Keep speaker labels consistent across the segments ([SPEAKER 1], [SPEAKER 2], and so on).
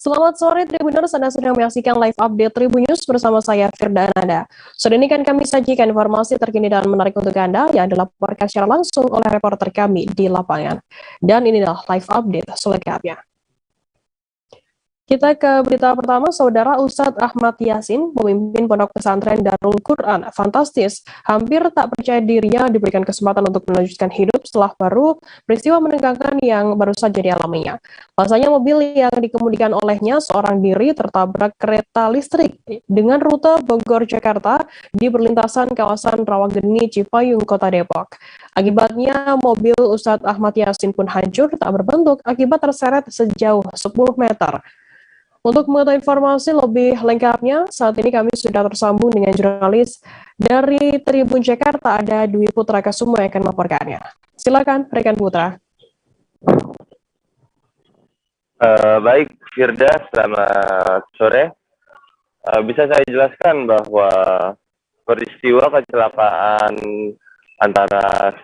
[SPEAKER 1] Selamat sore Tribuners, Anda sedang menyaksikan live update Tribunnews bersama saya Firda Ananda. Sore ini kan kami sajikan informasi terkini dan menarik untuk Anda yang dilaporkan secara langsung oleh reporter kami di lapangan. Dan inilah live update selengkapnya. Kita ke berita pertama, Saudara Ustadz Ahmad Yasin, pemimpin pondok pesantren Darul Quran Fantastis, hampir tak percaya dirinya diberikan kesempatan untuk melanjutkan hidup setelah peristiwa menegangkan yang baru saja dialaminya. Masanya mobil yang dikemudikan olehnya seorang diri tertabrak kereta listrik dengan rute Bogor-Jakarta di perlintasan kawasan Rawageni, Cipayung, Kota Depok. Akibatnya mobil Ustadz Ahmad Yasin pun hancur tak berbentuk akibat terseret sejauh 10 meter. Untuk mengetahui informasi lebih lengkapnya, saat ini kami sudah tersambung dengan jurnalis dari Tribun Jakarta, ada Dwi Putra Kasumo yang akan melaporkannya. Silakan, rekan Putra.
[SPEAKER 2] Baik, Firda, selamat sore. Bisa saya jelaskan bahwa peristiwa kecelakaan antara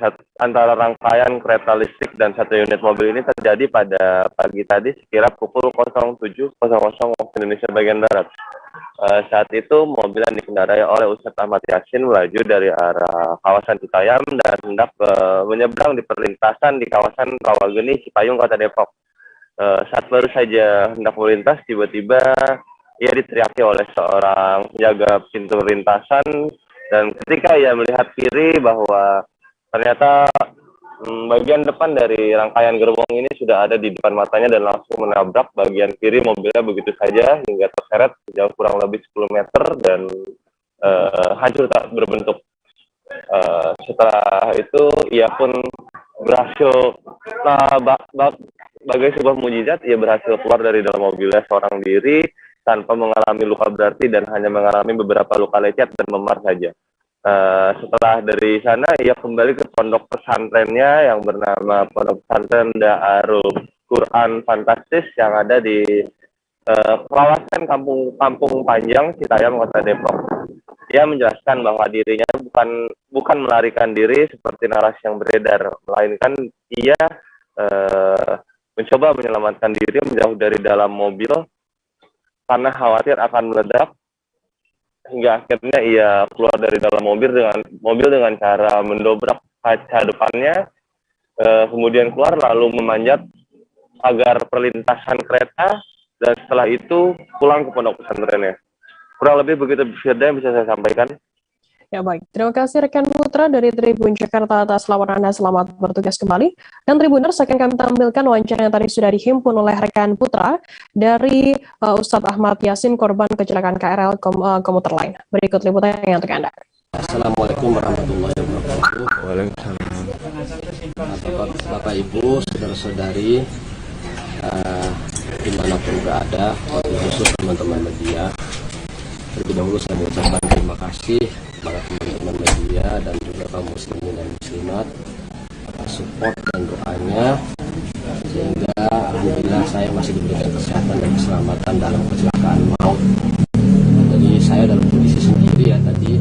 [SPEAKER 2] rangkaian kereta listrik dan satu unit mobil ini terjadi pada pagi tadi sekira pukul 07.00 waktu Indonesia bagian Barat. Saat itu mobil yang dikendarai oleh Ustadz Ahmad Yasin melaju dari arah kawasan Citayam dan hendak menyeberang di perlintasan di kawasan Rawageni, Cipayung, Kota Depok. Saat baru saja hendak melintas, tiba-tiba ia diteriaki oleh seorang penjaga pintu lintasan. Dan ketika ia melihat kiri bahwa ternyata bagian depan dari rangkaian gerbong ini sudah ada di depan matanya dan langsung menabrak bagian kiri mobilnya begitu saja hingga terseret sejauh kurang lebih 10 meter dan hancur tak berbentuk. Setelah itu ia pun berhasil bagai sebuah mukjizat, ia berhasil keluar dari dalam mobilnya seorang diri tanpa mengalami luka berarti dan hanya mengalami beberapa luka lecet dan memar saja. Setelah dari sana ia kembali ke pondok pesantrennya yang bernama Pondok Pesantren Darul Quran Fantastis yang ada di kawasan Kampung Panjang, Citayam, Kota Depok. Ia menjelaskan bahwa dirinya bukan melarikan diri seperti narasi yang beredar, melainkan ia mencoba menyelamatkan diri menjauh dari dalam mobil karena khawatir akan meledak, hingga akhirnya ia keluar dari dalam mobil dengan cara mendobrak kaca depannya, kemudian keluar lalu memanjat pagar perlintasan kereta dan setelah itu pulang ke pondok pesantrennya. Kurang lebih begitu, Firda, yang bisa saya sampaikan.
[SPEAKER 1] Ya baik, terima kasih rekan Putra dari Tribun Jakarta atas laporan Anda, selamat bertugas kembali. Dan Tribuners, akan kami tampilkan wawancara yang tadi sudah dihimpun oleh rekan Putra dari Ustadz Ahmad Yasin, korban kecelakaan KRL komuter lain. Berikut liputannya untuk Anda.
[SPEAKER 3] Assalamualaikum warahmatullahi wabarakatuh.
[SPEAKER 2] Waalaikumsalam.
[SPEAKER 3] Bapak Ibu, saudara-saudari, dimanapun berada, khusus teman-teman media. Terlebih dahulu saya mengucapkan terima kasih kepada teman-teman media dan juga kaum muslimin dan muslimat atas support dan doanya, sehingga alhamdulillah saya masih diberikan kesehatan dan keselamatan dalam kecelakaan maut. Jadi saya dalam kondisi sendiri ya, tadi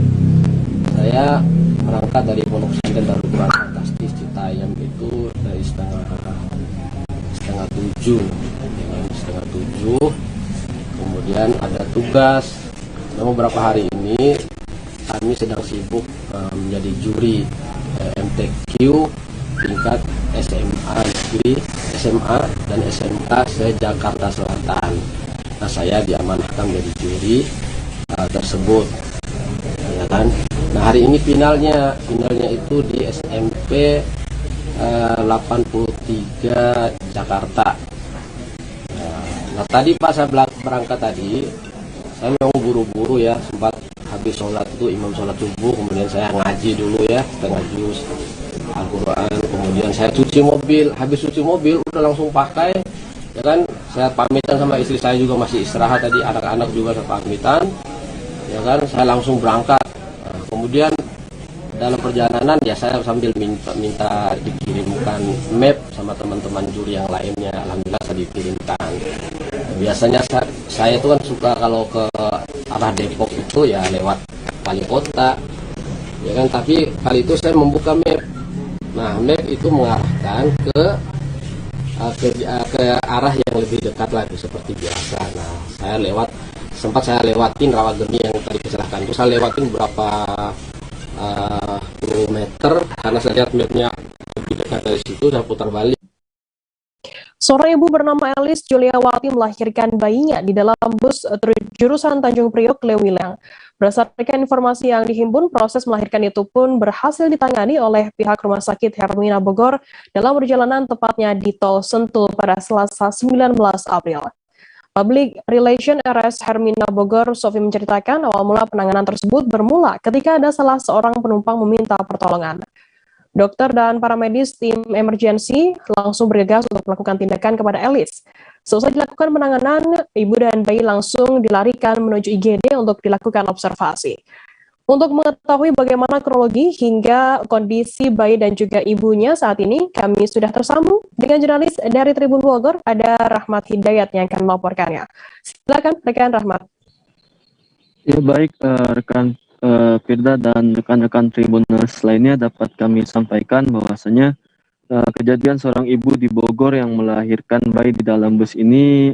[SPEAKER 3] saya berangkat dari Pondok Pesantren Darul Quran Fantastis Citayam itu dari setengah tujuh, kemudian ada tugas. Beberapa hari ini kami sedang sibuk menjadi juri MTQ tingkat SMA dan SMK se-Jakarta Selatan. Nah, saya diamanahkan menjadi juri tersebut, ya kan. Nah, hari ini finalnya itu di SMP 83 Jakarta. Nah, tadi pas saya berangkat tadi, saya memang buru-buru ya, sempat habis sholat itu imam sholat subuh, kemudian saya ngaji dulu ya, setengah juz Al-Quran, kemudian saya cuci mobil, habis cuci mobil udah langsung pakai, ya kan, saya pamitan sama istri saya juga masih istirahat tadi, anak-anak juga saya pamitan, ya kan, saya langsung berangkat. Nah, kemudian dalam perjalanan ya saya sambil minta dikirimkan map sama teman-teman juri yang lainnya, alhamdulillah saya dikirimkan. Biasanya saya itu kan suka kalau ke arah Depok itu ya lewat wali kota, ya kan, tapi kali itu saya membuka map. Nah, map itu mengarahkan ke ke arah yang lebih dekat lagi seperti biasa. Nah, sempat saya lewatin Rawageni yang tadi kecelakaan itu, saya lewatin berapa puluh meter karena saya lihat mapnya lebih dekat dari situ, saya putar balik.
[SPEAKER 1] Seorang ibu bernama Elis Juliawati melahirkan bayinya di dalam bus jurusan Tanjung Priok Lewiliang. Berdasarkan informasi yang dihimpun, proses melahirkan itu pun berhasil ditangani oleh pihak Rumah Sakit Hermina Bogor dalam perjalanan tepatnya di Tol Sentul pada Selasa 19 April. Public Relation RS Hermina Bogor, Sofi menceritakan awal mula penanganan tersebut bermula ketika ada salah seorang penumpang meminta pertolongan. Dokter dan para medis tim emergensi langsung bergegas untuk melakukan tindakan kepada Elis. Setelah dilakukan penanganan, ibu dan bayi langsung dilarikan menuju IGD untuk dilakukan observasi. Untuk mengetahui bagaimana kronologi hingga kondisi bayi dan juga ibunya saat ini, kami sudah tersambung dengan jurnalis dari Tribun Bogor, ada Rahmat Hidayat yang akan melaporkannya. Silakan, rekan Rahmat.
[SPEAKER 4] Ya baik, rekan Firda dan rekan-rekan Tribuners lainnya dapat kami sampaikan bahwasanya kejadian seorang ibu di Bogor yang melahirkan bayi di dalam bus ini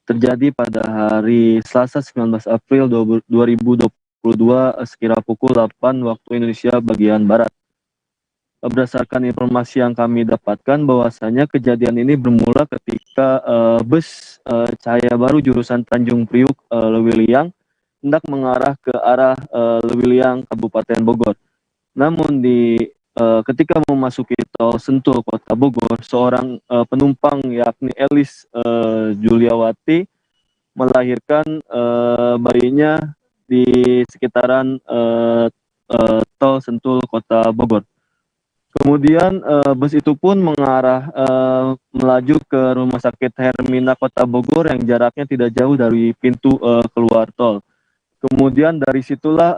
[SPEAKER 4] terjadi pada hari Selasa 19 April 2022 sekira pukul 8 waktu Indonesia bagian Barat. Berdasarkan informasi yang kami dapatkan bahwasanya kejadian ini bermula ketika bus Cahaya Baru jurusan Tanjung Priuk Lewiliang hendak mengarah ke arah Lewiliang Kabupaten Bogor. Namun ketika memasuki tol Sentul Kota Bogor, seorang penumpang yakni Elis Juliawati melahirkan bayinya di sekitaran tol Sentul Kota Bogor. Kemudian bus itu pun mengarah melaju ke Rumah Sakit Hermina Kota Bogor yang jaraknya tidak jauh dari pintu keluar tol. Kemudian dari situlah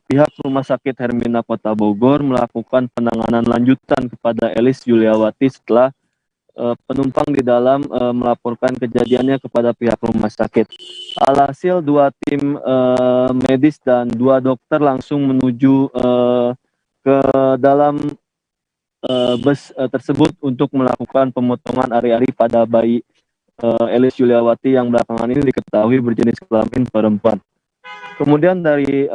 [SPEAKER 4] pihak Rumah Sakit Hermina Kota Bogor melakukan penanganan lanjutan kepada Elis Juliawati setelah penumpang di dalam melaporkan kejadiannya kepada pihak rumah sakit. Alhasil 2 tim medis dan 2 dokter langsung menuju ke dalam bus tersebut untuk melakukan pemotongan ari-ari pada bayi Elis Juliawati yang belakangan ini diketahui berjenis kelamin perempuan. Kemudian dari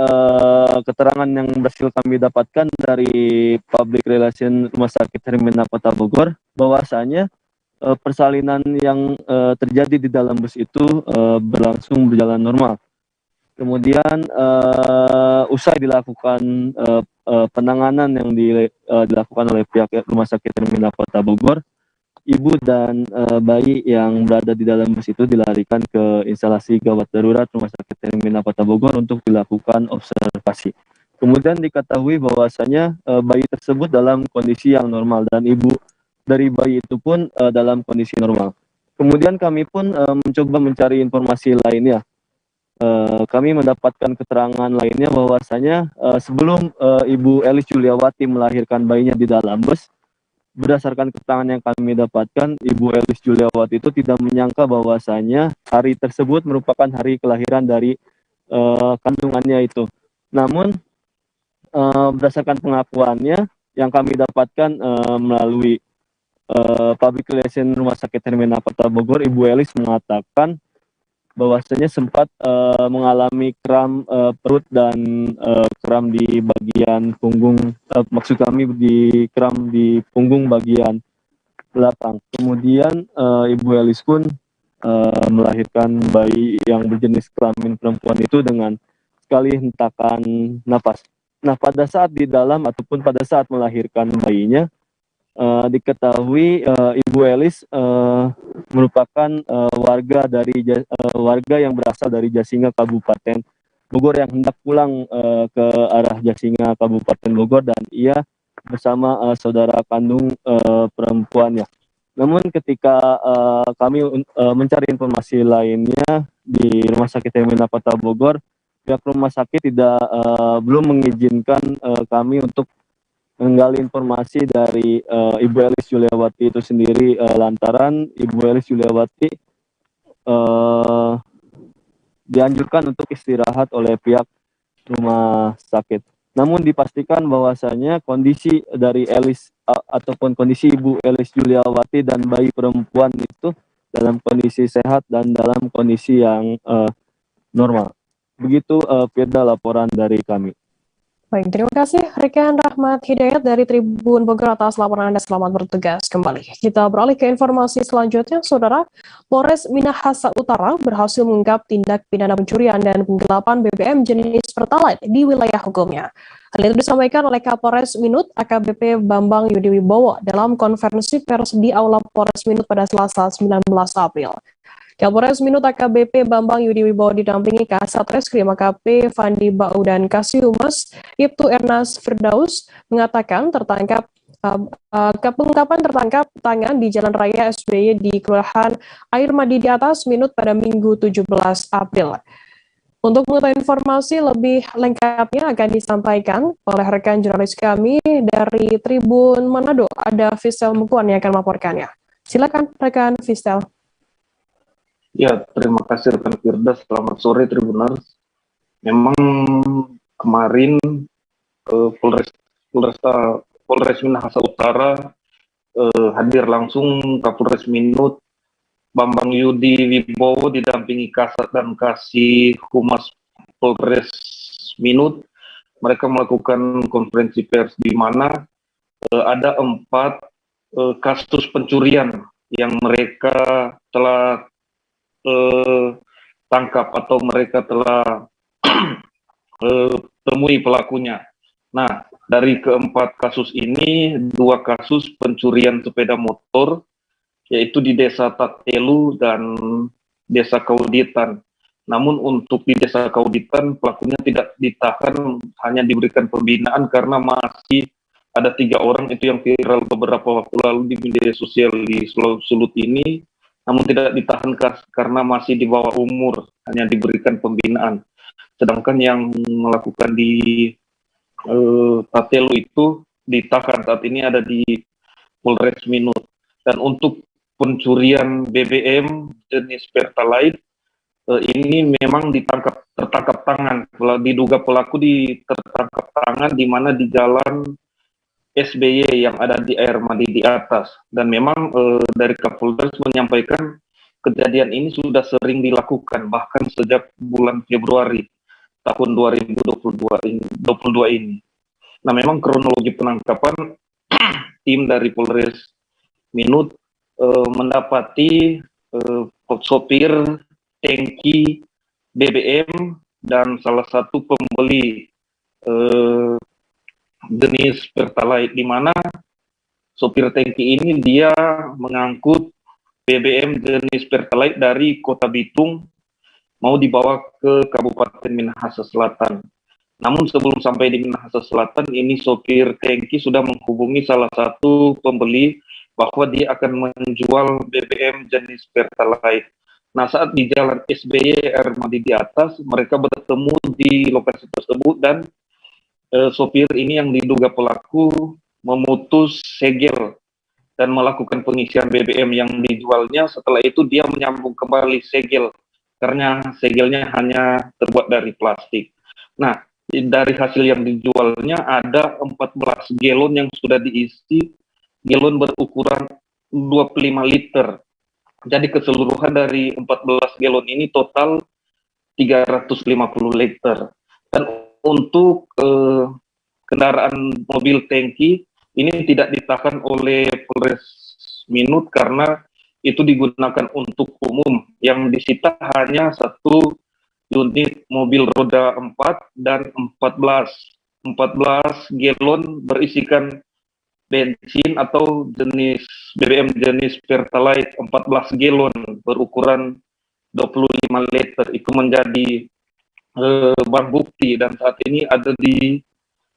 [SPEAKER 4] keterangan yang berhasil kami dapatkan dari Public Relation Rumah Sakit Hermina Kota Bogor, bahwasanya persalinan yang terjadi di dalam bus itu berjalan normal. Kemudian usai dilakukan penanganan yang dilakukan oleh pihak Rumah Sakit Hermina Kota Bogor, ibu dan bayi yang berada di dalam bus itu dilarikan ke instalasi gawat darurat Rumah Sakit Hermina Kota Bogor untuk dilakukan observasi. Kemudian diketahui bahwasanya bayi tersebut dalam kondisi yang normal dan ibu dari bayi itu pun dalam kondisi normal. Kemudian kami pun mencoba mencari informasi lainnya. Kami mendapatkan keterangan lainnya bahwasanya sebelum Ibu Elis Juliawati melahirkan bayinya di dalam bus, berdasarkan keterangan yang kami dapatkan, Ibu Elis Juliawati itu tidak menyangka bahwasanya hari tersebut merupakan hari kelahiran dari kandungannya itu. Namun berdasarkan pengakuannya yang kami dapatkan melalui Public Relation Rumah Sakit Hermina Kota Bogor, Ibu Elis mengatakan bahwasanya sempat mengalami kram perut dan kram di bagian punggung, maksud kami di kram di punggung bagian belakang. Kemudian Ibu Elis pun melahirkan bayi yang berjenis kelamin perempuan itu dengan sekali hentakan napas. Nah, pada saat di dalam ataupun pada saat melahirkan bayinya, diketahui Ibu Elis merupakan warga yang berasal dari Jasinga Kabupaten Bogor yang hendak pulang ke arah Jasinga Kabupaten Bogor, dan ia bersama saudara kandung perempuannya. Namun ketika kami mencari informasi lainnya di Rumah Sakit Hermina Kota Bogor, pihak rumah sakit belum mengizinkan kami untuk menggali informasi dari Ibu Elis Juliawati itu sendiri, lantaran Ibu Elis Juliawati dianjurkan untuk istirahat oleh pihak rumah sakit. Namun dipastikan bahwasanya kondisi dari Elis ataupun kondisi Ibu Elis Juliawati dan bayi perempuan itu dalam kondisi sehat dan dalam kondisi yang normal. Begitu Firda laporan dari kami.
[SPEAKER 1] Baik, terima kasih rekan Rahmat Hidayat dari Tribun Bogor atas laporan Anda. Selamat bertugas kembali. Kita beralih ke informasi selanjutnya, Saudara. Polres Minahasa Utara berhasil mengungkap tindak pidana pencurian dan penggelapan BBM jenis Pertalite di wilayah hukumnya. Hal itu disampaikan oleh Kapolres Minut AKBP Bambang Yudi Wibowo dalam konferensi pers di Aula Polres Minut pada Selasa 19 April. Kapolres Minut AKBP Bambang Yudi Wibowo didampingi Kasat Reskrim AKP Fandi Bau dan Kasih-Humas Ibtu Ernaz Firdaus mengatakan pengungkapan tertangkap tangan di Jalan Raya SBY di Kelurahan Air Madi di Atas Minut pada Minggu 17 April. Untuk mengetahui informasi lebih lengkapnya akan disampaikan oleh rekan jurnalis kami dari Tribun Manado, ada Fisel Mukuan yang akan melaporkannya. Silakan rekan Fisel.
[SPEAKER 5] Ya, terima kasih rekan Firda. Selamat sore Tribuners. Memang kemarin Polres Minahasa Utara hadir langsung Kapolres Minut Bambang Yudi Wibowo didampingi Kasat dan Kasih Humas Polres Minut. Mereka melakukan konferensi pers di mana ada 4 kasus pencurian yang mereka telah tangkap atau mereka telah temui pelakunya. Nah, dari ke-4 kasus ini, 2 kasus pencurian sepeda motor, yaitu di Desa Tatelu dan Desa Kauditan. Namun untuk di Desa Kauditan, pelakunya tidak ditahan, hanya diberikan pembinaan karena masih ada 3 orang itu yang viral beberapa waktu lalu di media sosial di Sulut ini, namun tidak ditahan karena masih di bawah umur, hanya diberikan pembinaan. Sedangkan yang melakukan di Tatelu itu ditahan, saat ini ada di Polres Minut. Dan untuk pencurian BBM jenis Pertalite, ini memang tertangkap tangan. Diduga pelaku tertangkap tangan di mana di jalan SBY yang ada di Air Madi di Atas. Dan memang dari Kapolres menyampaikan kejadian ini sudah sering dilakukan bahkan sejak bulan Februari tahun 2022 ini. Nah, memang kronologi penangkapan tim dari Polres Minut mendapati sopir tangki BBM dan salah satu pembeli jenis Pertalite, di mana sopir tangki ini dia mengangkut BBM jenis Pertalite dari Kota Bitung mau dibawa ke Kabupaten Minahasa Selatan. Namun sebelum sampai di Minahasa Selatan, ini sopir tangki sudah menghubungi salah satu pembeli bahwa dia akan menjual BBM jenis Pertalite. Nah, saat di jalan SBY Air Madi di Atas, mereka bertemu di lokasi tersebut dan sopir ini yang diduga pelaku memutus segel dan melakukan pengisian BBM yang dijualnya. Setelah itu dia menyambung kembali segel karena segelnya hanya terbuat dari plastik. Nah, dari hasil yang dijualnya ada 14 galon yang sudah diisi, galon berukuran 25 liter. Jadi keseluruhan dari 14 galon ini total 350 liter. Dan untuk kendaraan mobil tangki ini tidak ditahan oleh Polres Minut karena itu digunakan untuk umum. Yang disita hanya 1 unit mobil roda 4 dan 14 galon berisikan bensin atau jenis BBM jenis Pertalite 14 galon berukuran 25 liter. Itu menjadi barang bukti dan saat ini ada di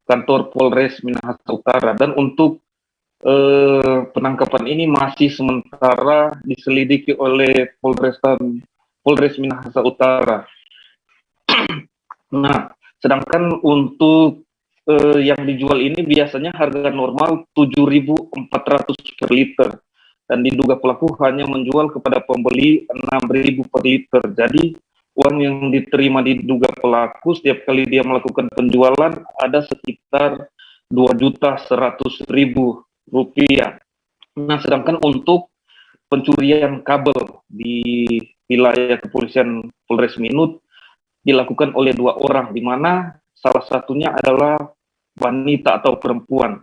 [SPEAKER 5] kantor Polres Minahasa Utara. Dan untuk penangkapan ini masih sementara diselidiki oleh Polres Minahasa Utara. Nah, sedangkan untuk yang dijual ini biasanya harga normal 7.400 per liter dan diduga pelaku hanya menjual kepada pembeli 6.000 per liter. Jadi uang yang diterima diduga pelaku setiap kali dia melakukan penjualan ada sekitar 2.100.000 rupiah. Nah, sedangkan untuk pencurian kabel di wilayah kepolisian Polres Minut dilakukan oleh 2 orang, di mana salah satunya adalah wanita atau perempuan.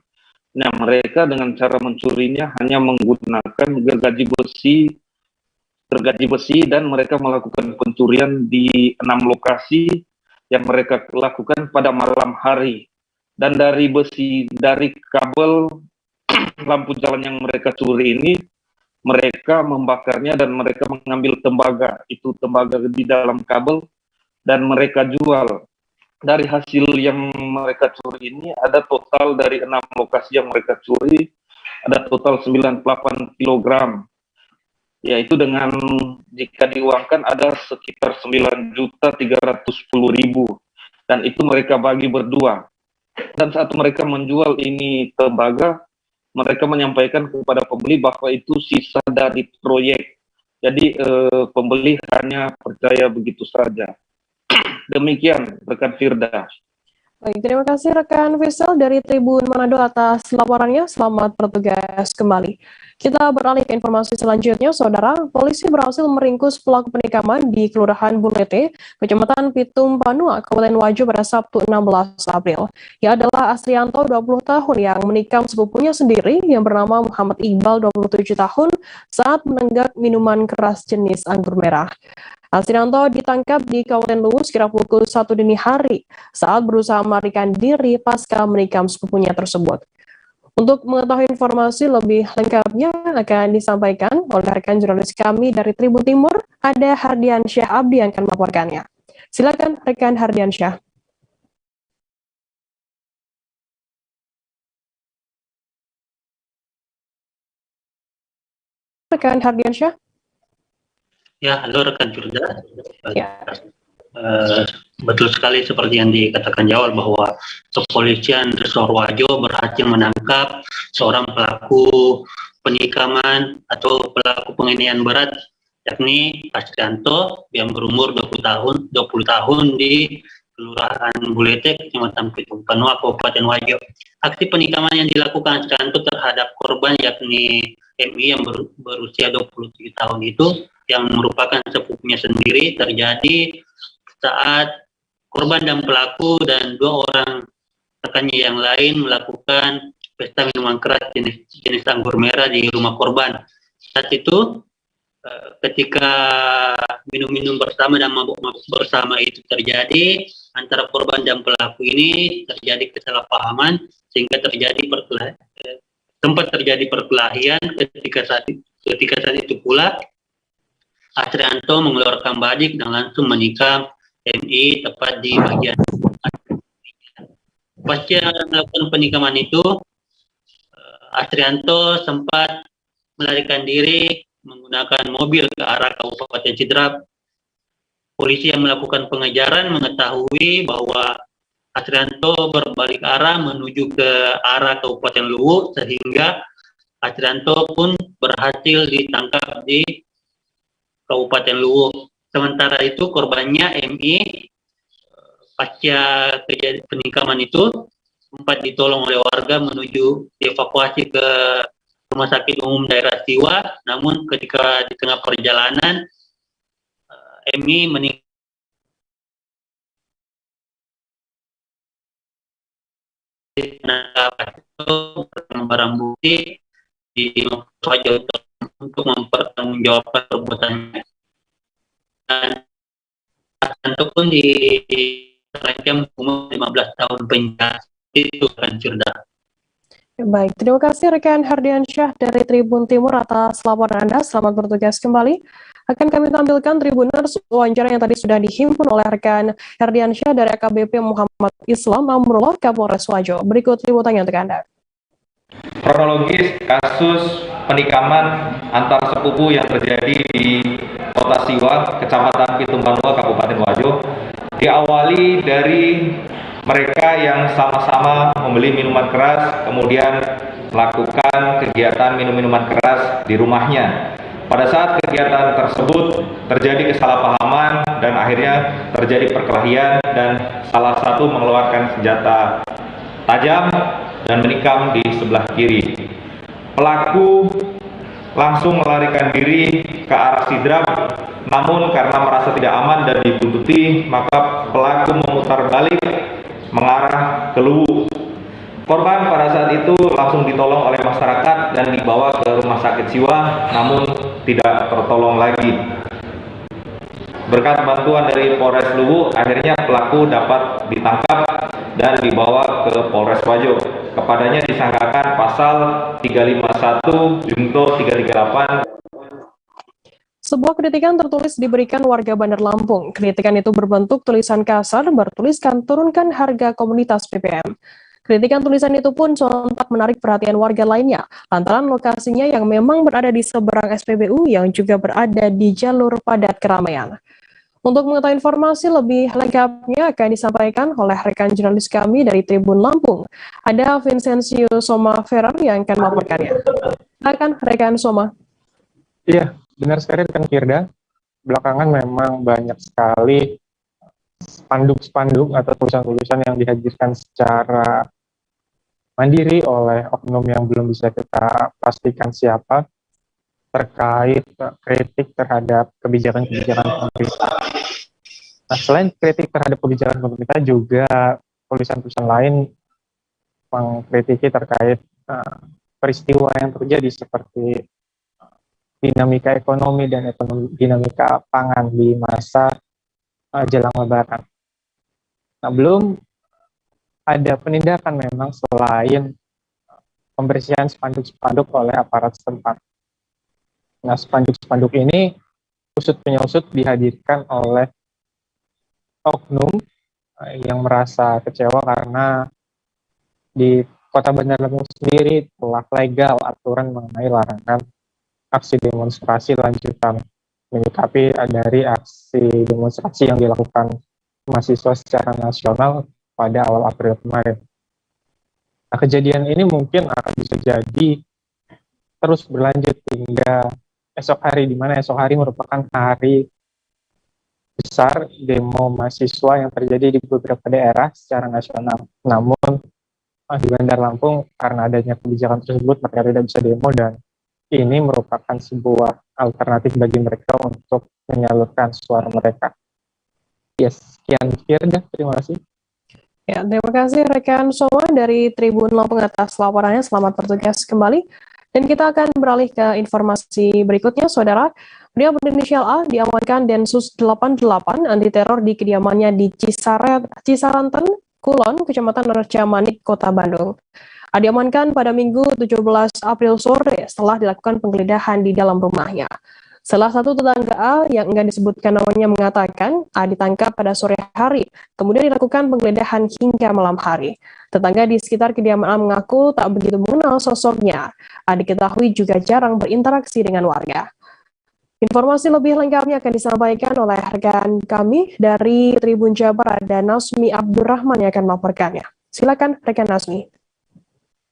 [SPEAKER 5] Nah, mereka dengan cara mencurinya hanya menggunakan gergaji besi dan mereka melakukan pencurian di 6 lokasi yang mereka lakukan pada malam hari. Dan dari kabel lampu jalan yang mereka curi ini, mereka membakarnya dan mereka mengambil tembaga. Itu tembaga di dalam kabel dan mereka jual. Dari hasil yang mereka curi ini, ada total dari 6 lokasi yang mereka curi, ada total 98 kilogram. Yaitu dengan jika diuangkan ada sekitar 9.310.000. Dan itu mereka bagi berdua. Dan saat mereka menjual ini tembaga, mereka menyampaikan kepada pembeli bahwa itu sisa dari proyek. Jadi pembeli hanya percaya begitu saja. Demikian rekan Firda.
[SPEAKER 1] Baik, terima kasih rekan Faisal dari Tribun Manado atas laporannya. Selamat bertugas kembali. Kita beralih ke informasi selanjutnya, Saudara. Polisi berhasil meringkus pelaku penikaman di Kelurahan Bulete, Kecamatan Pitung Panua, Kabupaten Wajo pada Sabtu 16 April. Ia adalah Asrianto, 20 tahun, yang menikam sepupunya sendiri yang bernama Muhammad Iqbal, 27 tahun, saat menenggak minuman keras jenis anggur merah. Asrianto ditangkap di Kabupaten Luwu sekitar pukul 1 dini hari saat berusaha melarikan diri pasca menikam sepupunya tersebut. Untuk mengetahui informasi lebih lengkapnya akan disampaikan oleh rekan jurnalis kami dari Tribun Timur, ada Hardiansyah Abdi yang akan melaporkannya. Silakan rekan Hardiansyah. Rekan Hardiansyah.
[SPEAKER 6] Ya, halo rekan Firda.
[SPEAKER 1] Ya.
[SPEAKER 6] Betul sekali seperti yang dikatakan Jawal bahwa kepolisian Resor Wajo berhasil menangkap seorang pelaku penikaman atau pelaku penganiayaan berat, yakni Asrianto yang berumur 20 tahun di Kelurahan Bulete, Kecamatan Pitung Panua, Kabupaten Wajo. Aksi penikaman yang dilakukan Asrianto terhadap korban yakni MI yang berusia 27 tahun itu, yang merupakan sepupunya sendiri, terjadi saat korban dan pelaku dan 2 orang rekannya yang lain melakukan pesta minuman keras jenis anggur merah di rumah korban. Saat itu ketika minum-minum bersama dan mabuk-mabuk bersama itu terjadi antara korban dan pelaku ini, terjadi kesalahpahaman sehingga sempat terjadi perkelahian. Ketika saat itu pula Asrianto mengeluarkan badik dan langsung menikam MI tepat di bagian. Pasca melakukan penikaman itu, Asrianto sempat melarikan diri menggunakan mobil ke arah Kabupaten Sidrap. Polisi yang melakukan pengejaran mengetahui bahwa Asrianto berbalik arah menuju ke arah Kabupaten Luwu, sehingga Asrianto pun berhasil ditangkap di Kabupaten Luwu. Sementara itu korbannya MI pasca kejadian penikaman itu sempat ditolong oleh warga menuju dievakuasi ke Rumah Sakit Umum Daerah Siwa, namun ketika di tengah perjalanan MI meninggal barang bukti di Wajo untuk mempertanggungjawabkan perbuatannya. Dan Asrianto pun terancam hukuman 15 tahun penjara. Itu kan Firda.
[SPEAKER 1] Baik, terima kasih rekan Hardiansyah dari Tribun Timur atas laporan Anda. Selamat bertugas kembali. Akan kami tampilkan Tribuners wawancara yang tadi sudah dihimpun oleh rekan Hardiansyah dari AKBP Muhammad Islam Amrullah Kapolres Wajo. Berikut liputannya untuk Anda.
[SPEAKER 7] Kronologis kasus penikaman antar sepupu yang terjadi di Kota Siwa, Kecamatan Pitung Panua, Kabupaten Wajo, diawali dari mereka yang sama-sama membeli minuman keras, kemudian melakukan kegiatan minum-minuman keras di rumahnya. Pada saat kegiatan tersebut terjadi kesalahpahaman dan akhirnya terjadi perkelahian dan salah satu mengeluarkan senjata tajam dan menikam di sebelah kiri. Pelaku langsung melarikan diri ke arah Sidrap, namun karena merasa tidak aman dan dibuntuti, maka pelaku memutar balik mengarah ke Luwu. Korban pada saat itu langsung ditolong oleh masyarakat dan dibawa ke rumah sakit jiwa, namun tidak tertolong lagi. Berkat bantuan dari Polres Luwu, akhirnya pelaku dapat ditangkap dan dibawa ke Polres Wajo. Kepadanya disangkakan pasal 351 Junto 338.
[SPEAKER 1] Sebuah kritikan tertulis diberikan warga Bandar Lampung. Kritikan itu berbentuk tulisan kasar bertuliskan turunkan harga komunitas BBM. Kritikan tulisan itu pun sontak menarik perhatian warga lainnya, lantaran lokasinya yang memang berada di seberang SPBU yang juga berada di jalur padat keramaian. Untuk mengetahui informasi lebih lengkapnya akan disampaikan oleh rekan jurnalis kami dari Tribun Lampung. Ada Vincencio Soma Ferrer yang akan melaporkannya. Silakan rekan Soma.
[SPEAKER 8] Iya, benar sekali rekan Firda. Belakangan memang banyak sekali spanduk-spanduk atau tulisan-tulisan yang dihadirkan secara mandiri oleh oknum yang belum bisa kita pastikan siapa terkait kritik terhadap kebijakan-kebijakan pemerintah. Nah, selain kritik terhadap kebijakan pemerintah, juga tulisan-tulisan lain mengkritiki terkait peristiwa yang terjadi seperti dinamika ekonomi dan dinamika pangan di masa jelang Lebaran. Nah, belum ada penindakan memang selain pembersihan spanduk-spanduk oleh aparat setempat. Nah, spanduk-spanduk ini usut-penyusut dihadirkan oleh oknum yang merasa kecewa karena di Kota Bandar Lampung sendiri telah legal aturan mengenai larangan aksi demonstrasi lanjutan menyikapi dari aksi demonstrasi yang dilakukan mahasiswa secara nasional pada awal April kemarin. Nah, kejadian ini mungkin akan bisa jadi terus berlanjut hingga esok hari, di mana esok hari merupakan hari besar demo mahasiswa yang terjadi di beberapa daerah secara nasional. Namun di Bandar Lampung karena adanya kebijakan tersebut mereka tidak bisa demo, dan ini merupakan sebuah alternatif bagi mereka untuk menyalurkan suara mereka. Yes, sekian Firda, terima kasih.
[SPEAKER 1] Ya, terima kasih rekan Soma dari Tribun Lampung atas laporannya. Selamat bertugas kembali. Dan kita akan beralih ke informasi berikutnya, Saudara. Pria berinisial A diamankan Densus 88 anti teror di kediamannya di Cisaranten, Kulon, Kecamatan Reca Manik, Kota Bandung. A diamankan pada Minggu 17 April sore setelah dilakukan penggeledahan di dalam rumahnya. Salah satu tetangga A yang enggan disebutkan namanya mengatakan A ditangkap pada sore hari, kemudian dilakukan penggeledahan hingga malam hari. Tetangga di sekitar kediaman A mengaku tak begitu mengenal sosoknya. A diketahui juga jarang berinteraksi dengan warga. Informasi lebih lengkapnya akan disampaikan oleh rekan kami dari Tribun Jabar, ada Nasmi Abdurrahman yang akan melaporkannya. Silakan rekan Nasmi.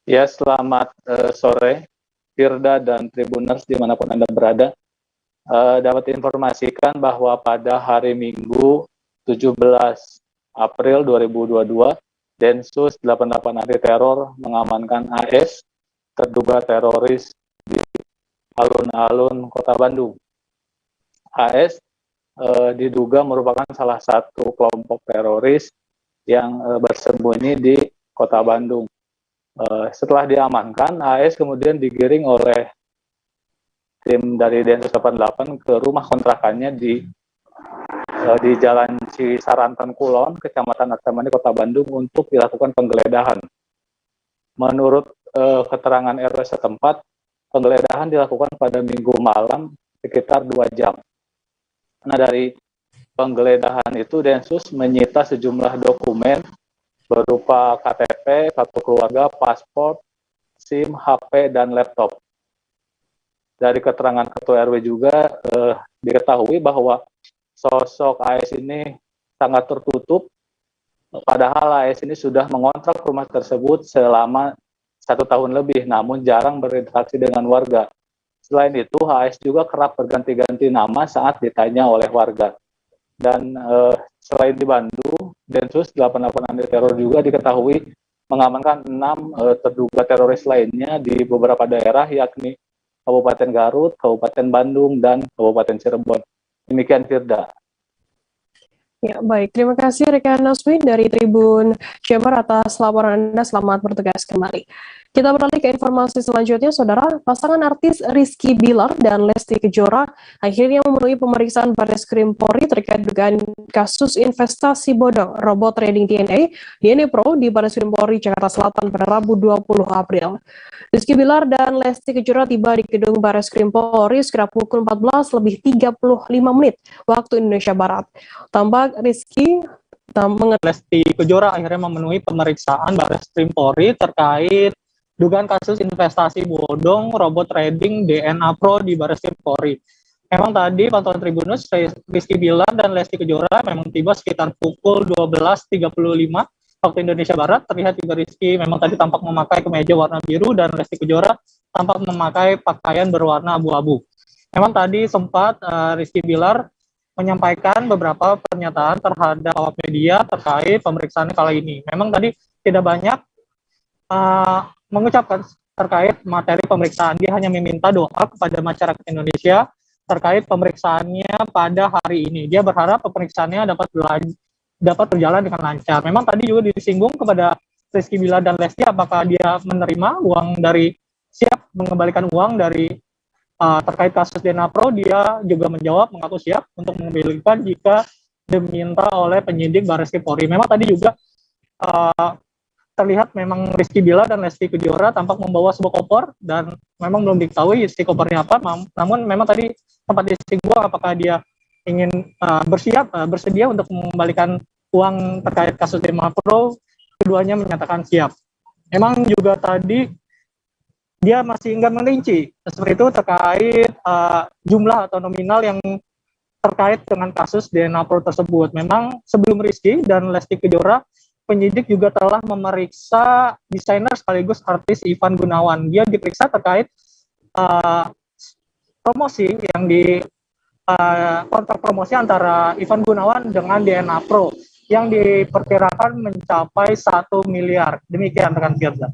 [SPEAKER 9] Ya, selamat sore, Firda dan Tribuners dimanapun Anda berada. Dapat informasikan bahwa pada hari Minggu 17 April 2022, Densus 88 anti teror mengamankan AS, terduga teroris di alun-alun Kota Bandung. AS diduga merupakan salah satu kelompok teroris yang bersembunyi di Kota Bandung. Setelah diamankan, AS kemudian digiring oleh tim dari Densus 88 ke rumah kontrakannya di Jalan Cisaranten Kulon, Kecamatan Reca Manik, Kota Bandung untuk dilakukan penggeledahan. Menurut keterangan RW setempat, penggeledahan dilakukan pada Minggu malam sekitar 2 jam. Nah, dari penggeledahan itu Densus menyita sejumlah dokumen berupa KTP, kartu keluarga, paspor, SIM, HP, dan laptop. Dari keterangan Ketua RW juga diketahui bahwa sosok AS ini sangat tertutup, padahal AS ini sudah mengontrak rumah tersebut selama 1 tahun lebih, namun jarang berinteraksi dengan warga. Selain itu, AS juga kerap berganti-ganti nama saat ditanya oleh warga. Dan selain di Bandung, Densus 88 anti teror juga diketahui mengamankan 6 terduga teroris lainnya di beberapa daerah, yakni Kabupaten Garut, Kabupaten Bandung, dan Kabupaten Cirebon. Demikian Firda.
[SPEAKER 1] Ya, baik. Terima kasih rekan Naswin dari Tribun Jabar atas laporan Anda. Selamat bertugas kembali. Kita beralih ke informasi selanjutnya, Saudara. Pasangan artis Rizky Bilar dan Lesti Kejora akhirnya memenuhi pemeriksaan Barreskrim Polri terkait dugaan kasus investasi bodong robot trading DNA Pro di Barreskrim Polri Jakarta Selatan pada Rabu 20 April. Rizky Bilar dan Lesti Kejora tiba di gedung Barreskrim Polri sekitar pukul 14:35 waktu Indonesia Barat. Tampak Rizky
[SPEAKER 10] Lesti Kejora akhirnya memenuhi pemeriksaan Barreskrim Polri terkait dugaan kasus investasi bodong robot trading DNA Pro di Barreskrim Polri. Memang tadi pantauan Tribunnews, Rizky Bilar dan Lesti Kejora memang tiba sekitar pukul 12.35 waktu Indonesia Barat. Terlihat juga Rizky memang tadi tampak memakai kemeja warna biru dan Lesti Kejora tampak memakai pakaian berwarna abu-abu. Memang tadi sempat Rizky Bilar menyampaikan beberapa pernyataan terhadap awak media terkait pemeriksaan kali ini. Memang tadi tidak banyak mengucapkan terkait materi pemeriksaan. Dia hanya meminta doa kepada masyarakat Indonesia terkait pemeriksaannya pada hari ini. Dia berharap pemeriksaannya dapat berjalan dengan lancar. Memang tadi juga disinggung kepada Rizky Bilar dan Lesti apakah dia menerima uang siap mengembalikan uang dari terkait kasus DNA Pro. Dia juga menjawab mengaku siap untuk mengembalikan jika diminta oleh penyidik Barreskrim Polri. Memang tadi juga terlihat memang Rizky Bilar dan Lesti Kejora tampak membawa sebuah koper dan memang belum diketahui isi kopernya apa. Namun memang tadi sempat disinggung apakah dia ingin bersedia untuk mengembalikan uang terkait kasus DNA Pro. Keduanya menyatakan siap. Memang juga tadi dia masih enggan merinci seperti itu terkait jumlah atau nominal yang terkait dengan kasus DNA Pro tersebut. Memang sebelum Rizky dan Lesti Kejora, penyidik juga telah memeriksa desainer sekaligus artis Ivan Gunawan. Dia diperiksa terkait promosi yang kontrak promosi antara Ivan Gunawan dengan DNA Pro yang diperkirakan mencapai 1 miliar. Demikian rekan Firza.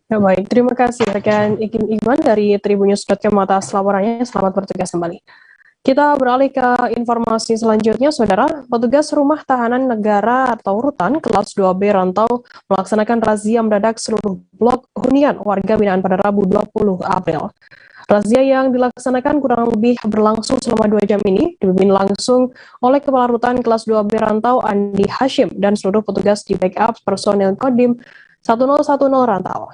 [SPEAKER 1] Ya, baik, terima kasih rekan Iqbal dari Tribunnews.com atas laporannya. Selamat bertugas kembali. Kita beralih ke informasi selanjutnya, Saudara. Petugas Rumah Tahanan Negara atau Rutan kelas 2B Rantau melaksanakan razia mendadak seluruh blok hunian warga binaan pada Rabu 20 April. Razia yang dilaksanakan kurang lebih berlangsung selama 2 jam ini dipimpin langsung oleh Kepala Rutan kelas 2B Rantau Andi Hashim dan seluruh petugas di backup personil Kodim 1010 Rantau.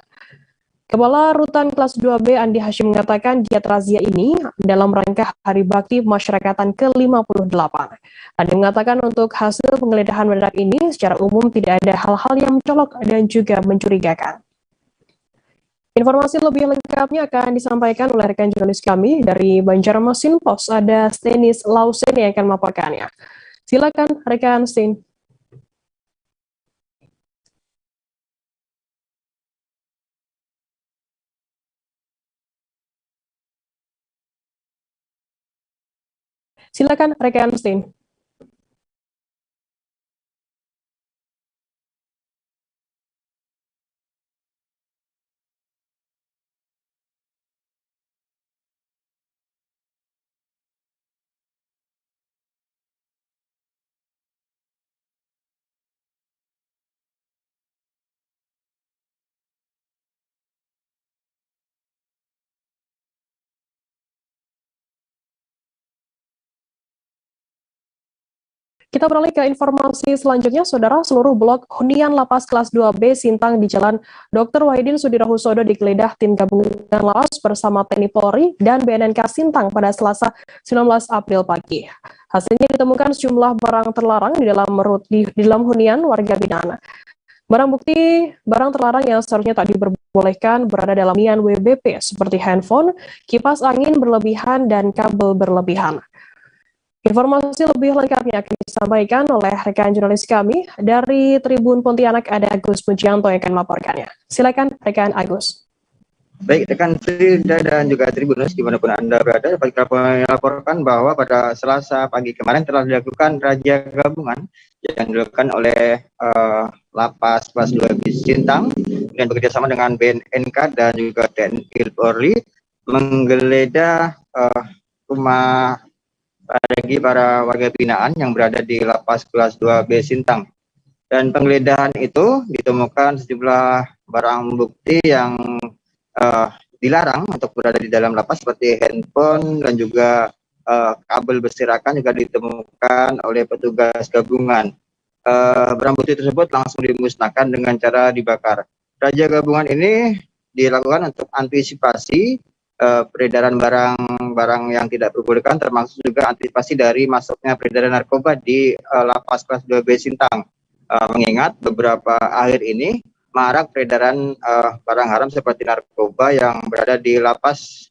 [SPEAKER 1] Kepala Rutan kelas 2B Andi Hashim mengatakan giat razia ini dalam rangka Hari Bakti Pemasyarakatan ke-58. Andi mengatakan untuk hasil penggeledahan mendadak ini secara umum tidak ada hal-hal yang mencolok dan juga mencurigakan. Informasi lebih lengkapnya akan disampaikan oleh rekan jurnalis kami dari Banjarmasin Post. Ada Stenis Lausen yang akan melaporkannya. Silakan rekan Sten. Silakan rekan Sten. Kita beralih ke informasi selanjutnya, Saudara. Seluruh blok hunian lapas kelas 2B Sintang di Jalan Dr. Wahidin Sudirohusodo digeledah tim gabungan lapas bersama TNI Polri dan BNNK Sintang pada Selasa 19 April pagi. Hasilnya ditemukan sejumlah barang terlarang di dalam hunian warga binaan. Barang terlarang yang seharusnya tak diperbolehkan berada dalam hunian WBP seperti handphone, kipas angin berlebihan, dan kabel berlebihan. Informasi lebih lengkapnya akan disampaikan oleh rekan jurnalis kami dari Tribun Pontianak, ada Agus Pujianto yang akan melaporkannya. Silakan rekan Agus.
[SPEAKER 11] Baik rekan Frida dan juga Tribuners dimanapun Anda berada, dapat kami laporkan bahwa pada Selasa pagi kemarin telah dilakukan razia gabungan yang dilakukan oleh Lapas Kelas 2 Sintang dan bekerjasama dengan BNNK dan juga TNI Polri menggeledah rumah bagi para warga binaan yang berada di Lapas Kelas 2B Sintang. Dan penggeledahan itu ditemukan sejumlah barang bukti yang dilarang untuk berada di dalam lapas seperti handphone dan juga kabel berserakan juga ditemukan oleh petugas gabungan. Barang bukti tersebut langsung dimusnahkan dengan cara dibakar. Razia gabungan ini dilakukan untuk antisipasi peredaran barang-barang yang tidak diperbolehkan, termasuk juga antisipasi dari masuknya peredaran narkoba di Lapas Kelas 2B Sintang. Mengingat beberapa akhir ini marak peredaran barang haram seperti narkoba yang berada di lapas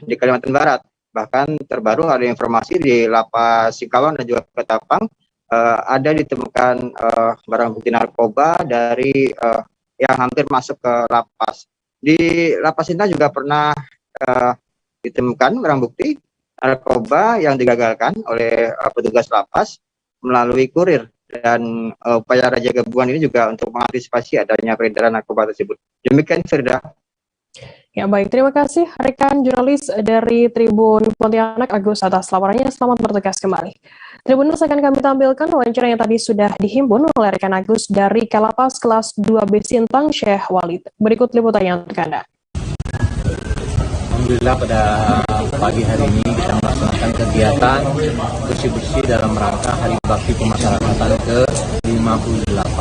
[SPEAKER 11] di Kalimantan Barat. Bahkan terbaru ada informasi di Lapas Singkawang dan juga Ketapang ada ditemukan barang bukti narkoba dari yang hampir masuk ke lapas. Di Lapas Sintang juga pernah ditemukan barang bukti narkoba yang digagalkan oleh petugas lapas melalui kurir. Dan upaya razia gabungan ini juga untuk mengantisipasi adanya peredaran narkoba tersebut. Demikian Firda.
[SPEAKER 1] Ya baik, terima kasih rekan jurnalis dari Tribun Pontianak Agus atas laporannya. Selamat bertugas kembali. Tribuners akan kami tampilkan wawancara yang tadi sudah dihimpun oleh rekan Agus dari Kalapas Kelas 2B Sintang Syekh Walid. Berikut liputannya untuk Anda.
[SPEAKER 12] Alhamdulillah pada pagi hari ini kita melaksanakan kegiatan bersih-bersih dalam rangka Hari Bakti Pemasyarakatan ke-58.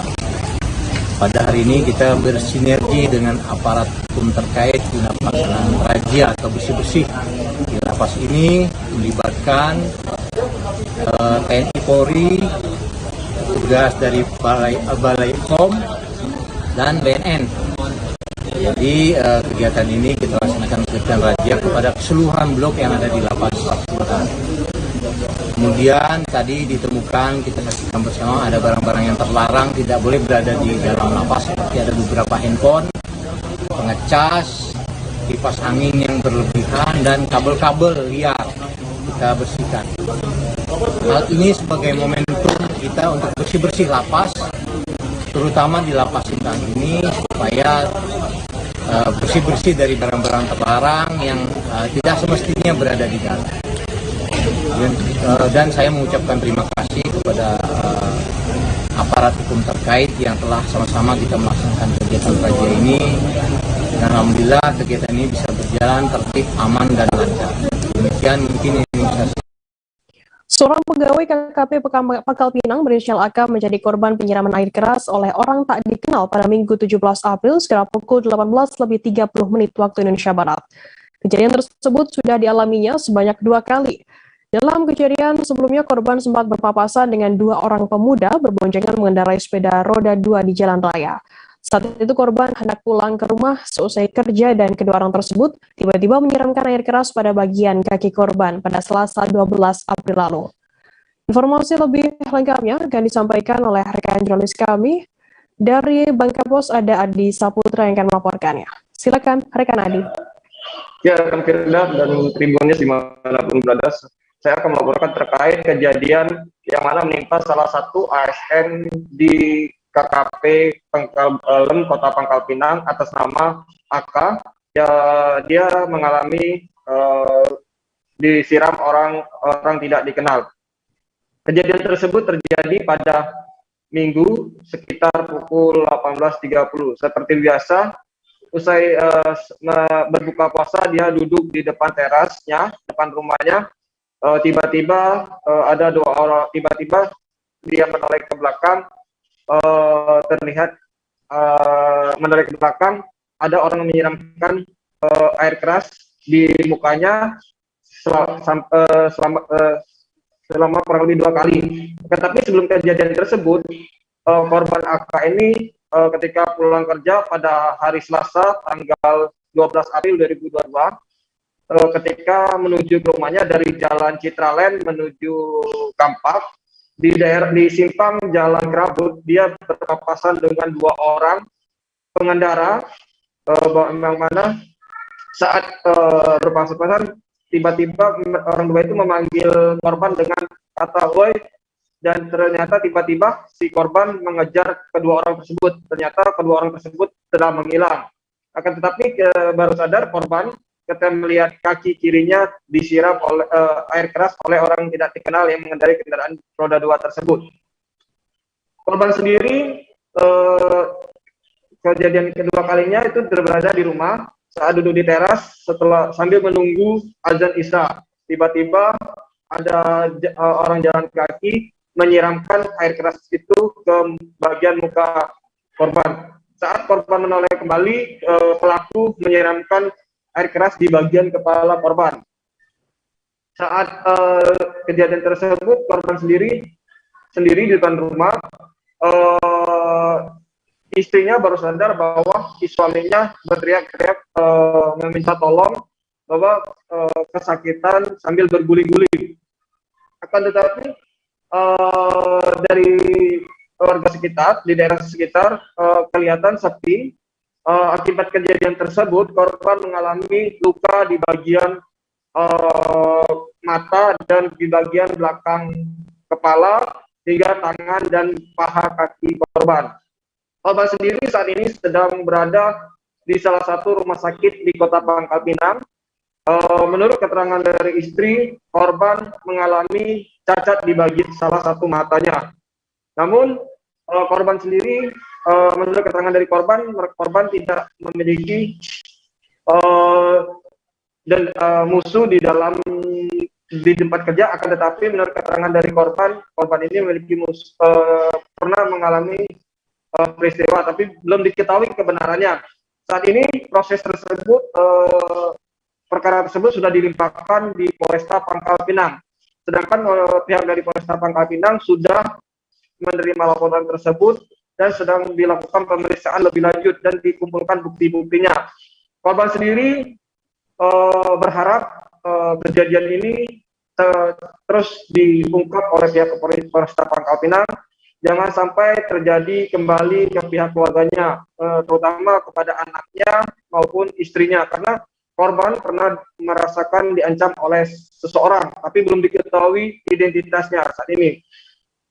[SPEAKER 12] Pada hari ini kita bersinergi dengan aparat hukum terkait guna pelaksanaan razia atau bersih-bersih di lapas ini melibatkan TNI Polri, petugas dari Balai POM dan BNN. Jadi kegiatan ini kita laksanakan kegiatan razia kepada keseluruhan blok yang ada di lapas Sintang. Kemudian tadi ditemukan, kita saksikan bersama ada barang-barang yang terlarang tidak boleh berada di dalam lapas, seperti ada beberapa handphone, pengecas, kipas angin yang berlebihan dan kabel-kabel liar kita bersihkan. Hal ini sebagai momentum kita untuk bersih-bersih lapas, terutama di Lapas Sintang ini, supaya bersih-bersih dari barang-barang terlarang yang tidak semestinya berada di dalam. Dan saya mengucapkan terima kasih kepada aparat hukum terkait yang telah sama-sama kita melaksanakan kegiatan razia ini. Dan alhamdulillah kegiatan ini bisa berjalan tertib, aman, dan lancar. Demikian mungkin yang saya.
[SPEAKER 1] Seorang pegawai KKP Pangkal Pinang berinisial AK menjadi korban penyiraman air keras oleh orang tak dikenal pada Minggu 17 April sekitar pukul 18.30 waktu Indonesia Barat. Kejadian tersebut sudah dialaminya sebanyak 2 kali. Dalam kejadian sebelumnya, korban sempat berpapasan dengan 2 orang pemuda berboncengan mengendarai sepeda roda 2 di jalan raya. Saat itu korban hendak pulang ke rumah seusai kerja dan kedua orang tersebut tiba-tiba menyiramkan air keras pada bagian kaki korban pada Selasa 12 April lalu. Informasi lebih lengkapnya akan disampaikan oleh rekan jurnalis kami dari Bangka Pos, ada Adi Saputra yang akan melaporkannya. Silakan rekan Adi.
[SPEAKER 13] Ya, rekan Firda dan Tribuners dimanapun berada, saya akan melaporkan terkait kejadian yang mana menimpa salah satu ASN di KKP Pangkalem Kota Pangkal Pinang atas nama AK. Ya, dia mengalami disiram orang tidak dikenal. Kejadian tersebut terjadi pada Minggu sekitar pukul 18.30. Seperti biasa, usai berbuka puasa, dia duduk di depan terasnya, depan rumahnya. Tiba-tiba ada 2 orang, tiba-tiba dia menoleh ke belakang. Terlihat menoleh ke belakang ada orang menyiramkan air keras di mukanya selama kurang lebih 2 kali. Tetapi sebelum kejadian tersebut, korban AK ini ketika pulang kerja pada hari Selasa tanggal 12 April 2022, ketika menuju ke rumahnya dari Jalan Citraland menuju Kampak, di simpang Jalan Kerabut, dia berpapasan dengan 2 orang pengendara yang mana saat berpapasan tiba-tiba orang tua itu memanggil korban dengan kata "woi", dan ternyata tiba-tiba si korban mengejar kedua orang tersebut. Ternyata kedua orang tersebut telah menghilang. Akan tetapi baru sadar korban ketika melihat kaki kirinya disiram oleh air keras oleh orang tidak dikenal yang mengendarai kendaraan roda 2 tersebut. Korban sendiri kejadian kedua kalinya itu berada di rumah saat duduk di teras sambil menunggu azan Isya. Tiba-tiba ada orang jalan kaki menyiramkan air keras itu ke bagian muka korban. Saat korban menoleh kembali, pelaku menyiramkan air keras di bagian kepala korban. Saat kejadian tersebut, korban sendiri di depan rumah, istrinya baru sadar bahwa si suaminya berteriak-teriak meminta tolong bahwa kesakitan sambil berguling-guling. Akan tetapi dari warga sekitar, di daerah sekitar kelihatan sepi. Akibat kejadian tersebut, korban mengalami luka di bagian mata dan di bagian belakang kepala hingga tangan dan paha kaki korban. Korban sendiri saat ini sedang berada di salah satu rumah sakit di Kota Pangkal Pinang. Menurut keterangan dari istri, korban mengalami cacat di bagian salah satu matanya. Namun korban sendiri, menurut keterangan dari korban tidak memiliki musuh di tempat kerja. Akan tetapi menurut keterangan dari korban ini memiliki pernah mengalami peristiwa, tapi belum diketahui kebenarannya. Saat ini proses tersebut, perkara tersebut sudah dilimpahkan di Polresta Pangkal Pinang. Sedangkan pihak dari Polresta Pangkal Pinang sudah menerima laporan tersebut dan sedang dilakukan pemeriksaan lebih lanjut dan dikumpulkan bukti-buktinya. Korban sendiri berharap kejadian ini terus diungkap oleh pihak Polresta Pangkal Pinang. Jangan sampai terjadi kembali ke pihak keluarganya, terutama kepada anaknya maupun istrinya, karena korban pernah merasakan diancam oleh seseorang, tapi belum diketahui identitasnya saat ini.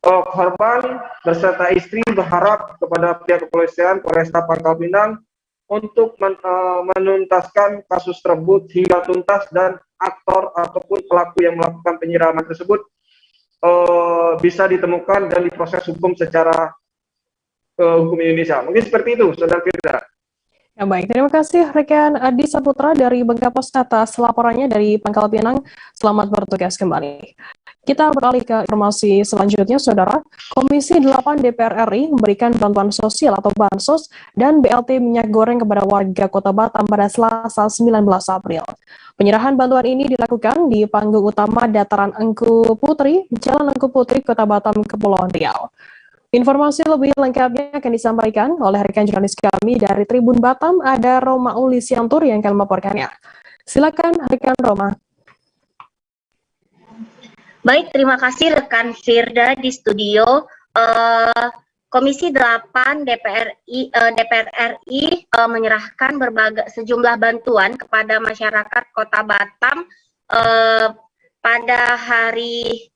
[SPEAKER 13] Korban beserta istri berharap kepada pihak kepolisian Polresta Pangkal Pinang untuk menuntaskan kasus tersebut hingga tuntas dan aktor ataupun pelaku yang melakukan penyiraman tersebut bisa ditemukan dan diproses hukum secara hukum Indonesia. Mungkin seperti itu, Saudara Firda.
[SPEAKER 1] Ya baik, terima kasih rekan Adi Saputra dari Bengkapos atas laporannya dari Pangkal Pinang. Selamat bertugas kembali. Kita beralih ke informasi selanjutnya, Saudara. Komisi 8 DPR RI memberikan bantuan sosial atau bansos dan BLT minyak goreng kepada warga Kota Batam pada Selasa 19 April. Penyerahan bantuan ini dilakukan di panggung utama Dataran Engku Putri, Jalan Engku Putri, Kota Batam, Kepulauan Riau. Informasi lebih lengkapnya akan disampaikan oleh rekan jurnalis kami dari Tribun Batam, ada Roma Ulisiantur yang akan melaporkannya. Silakan rekan Roma.
[SPEAKER 14] Baik, terima kasih rekan Firda di studio. Komisi 8 DPR RI menyerahkan sejumlah bantuan kepada masyarakat Kota Batam pada hari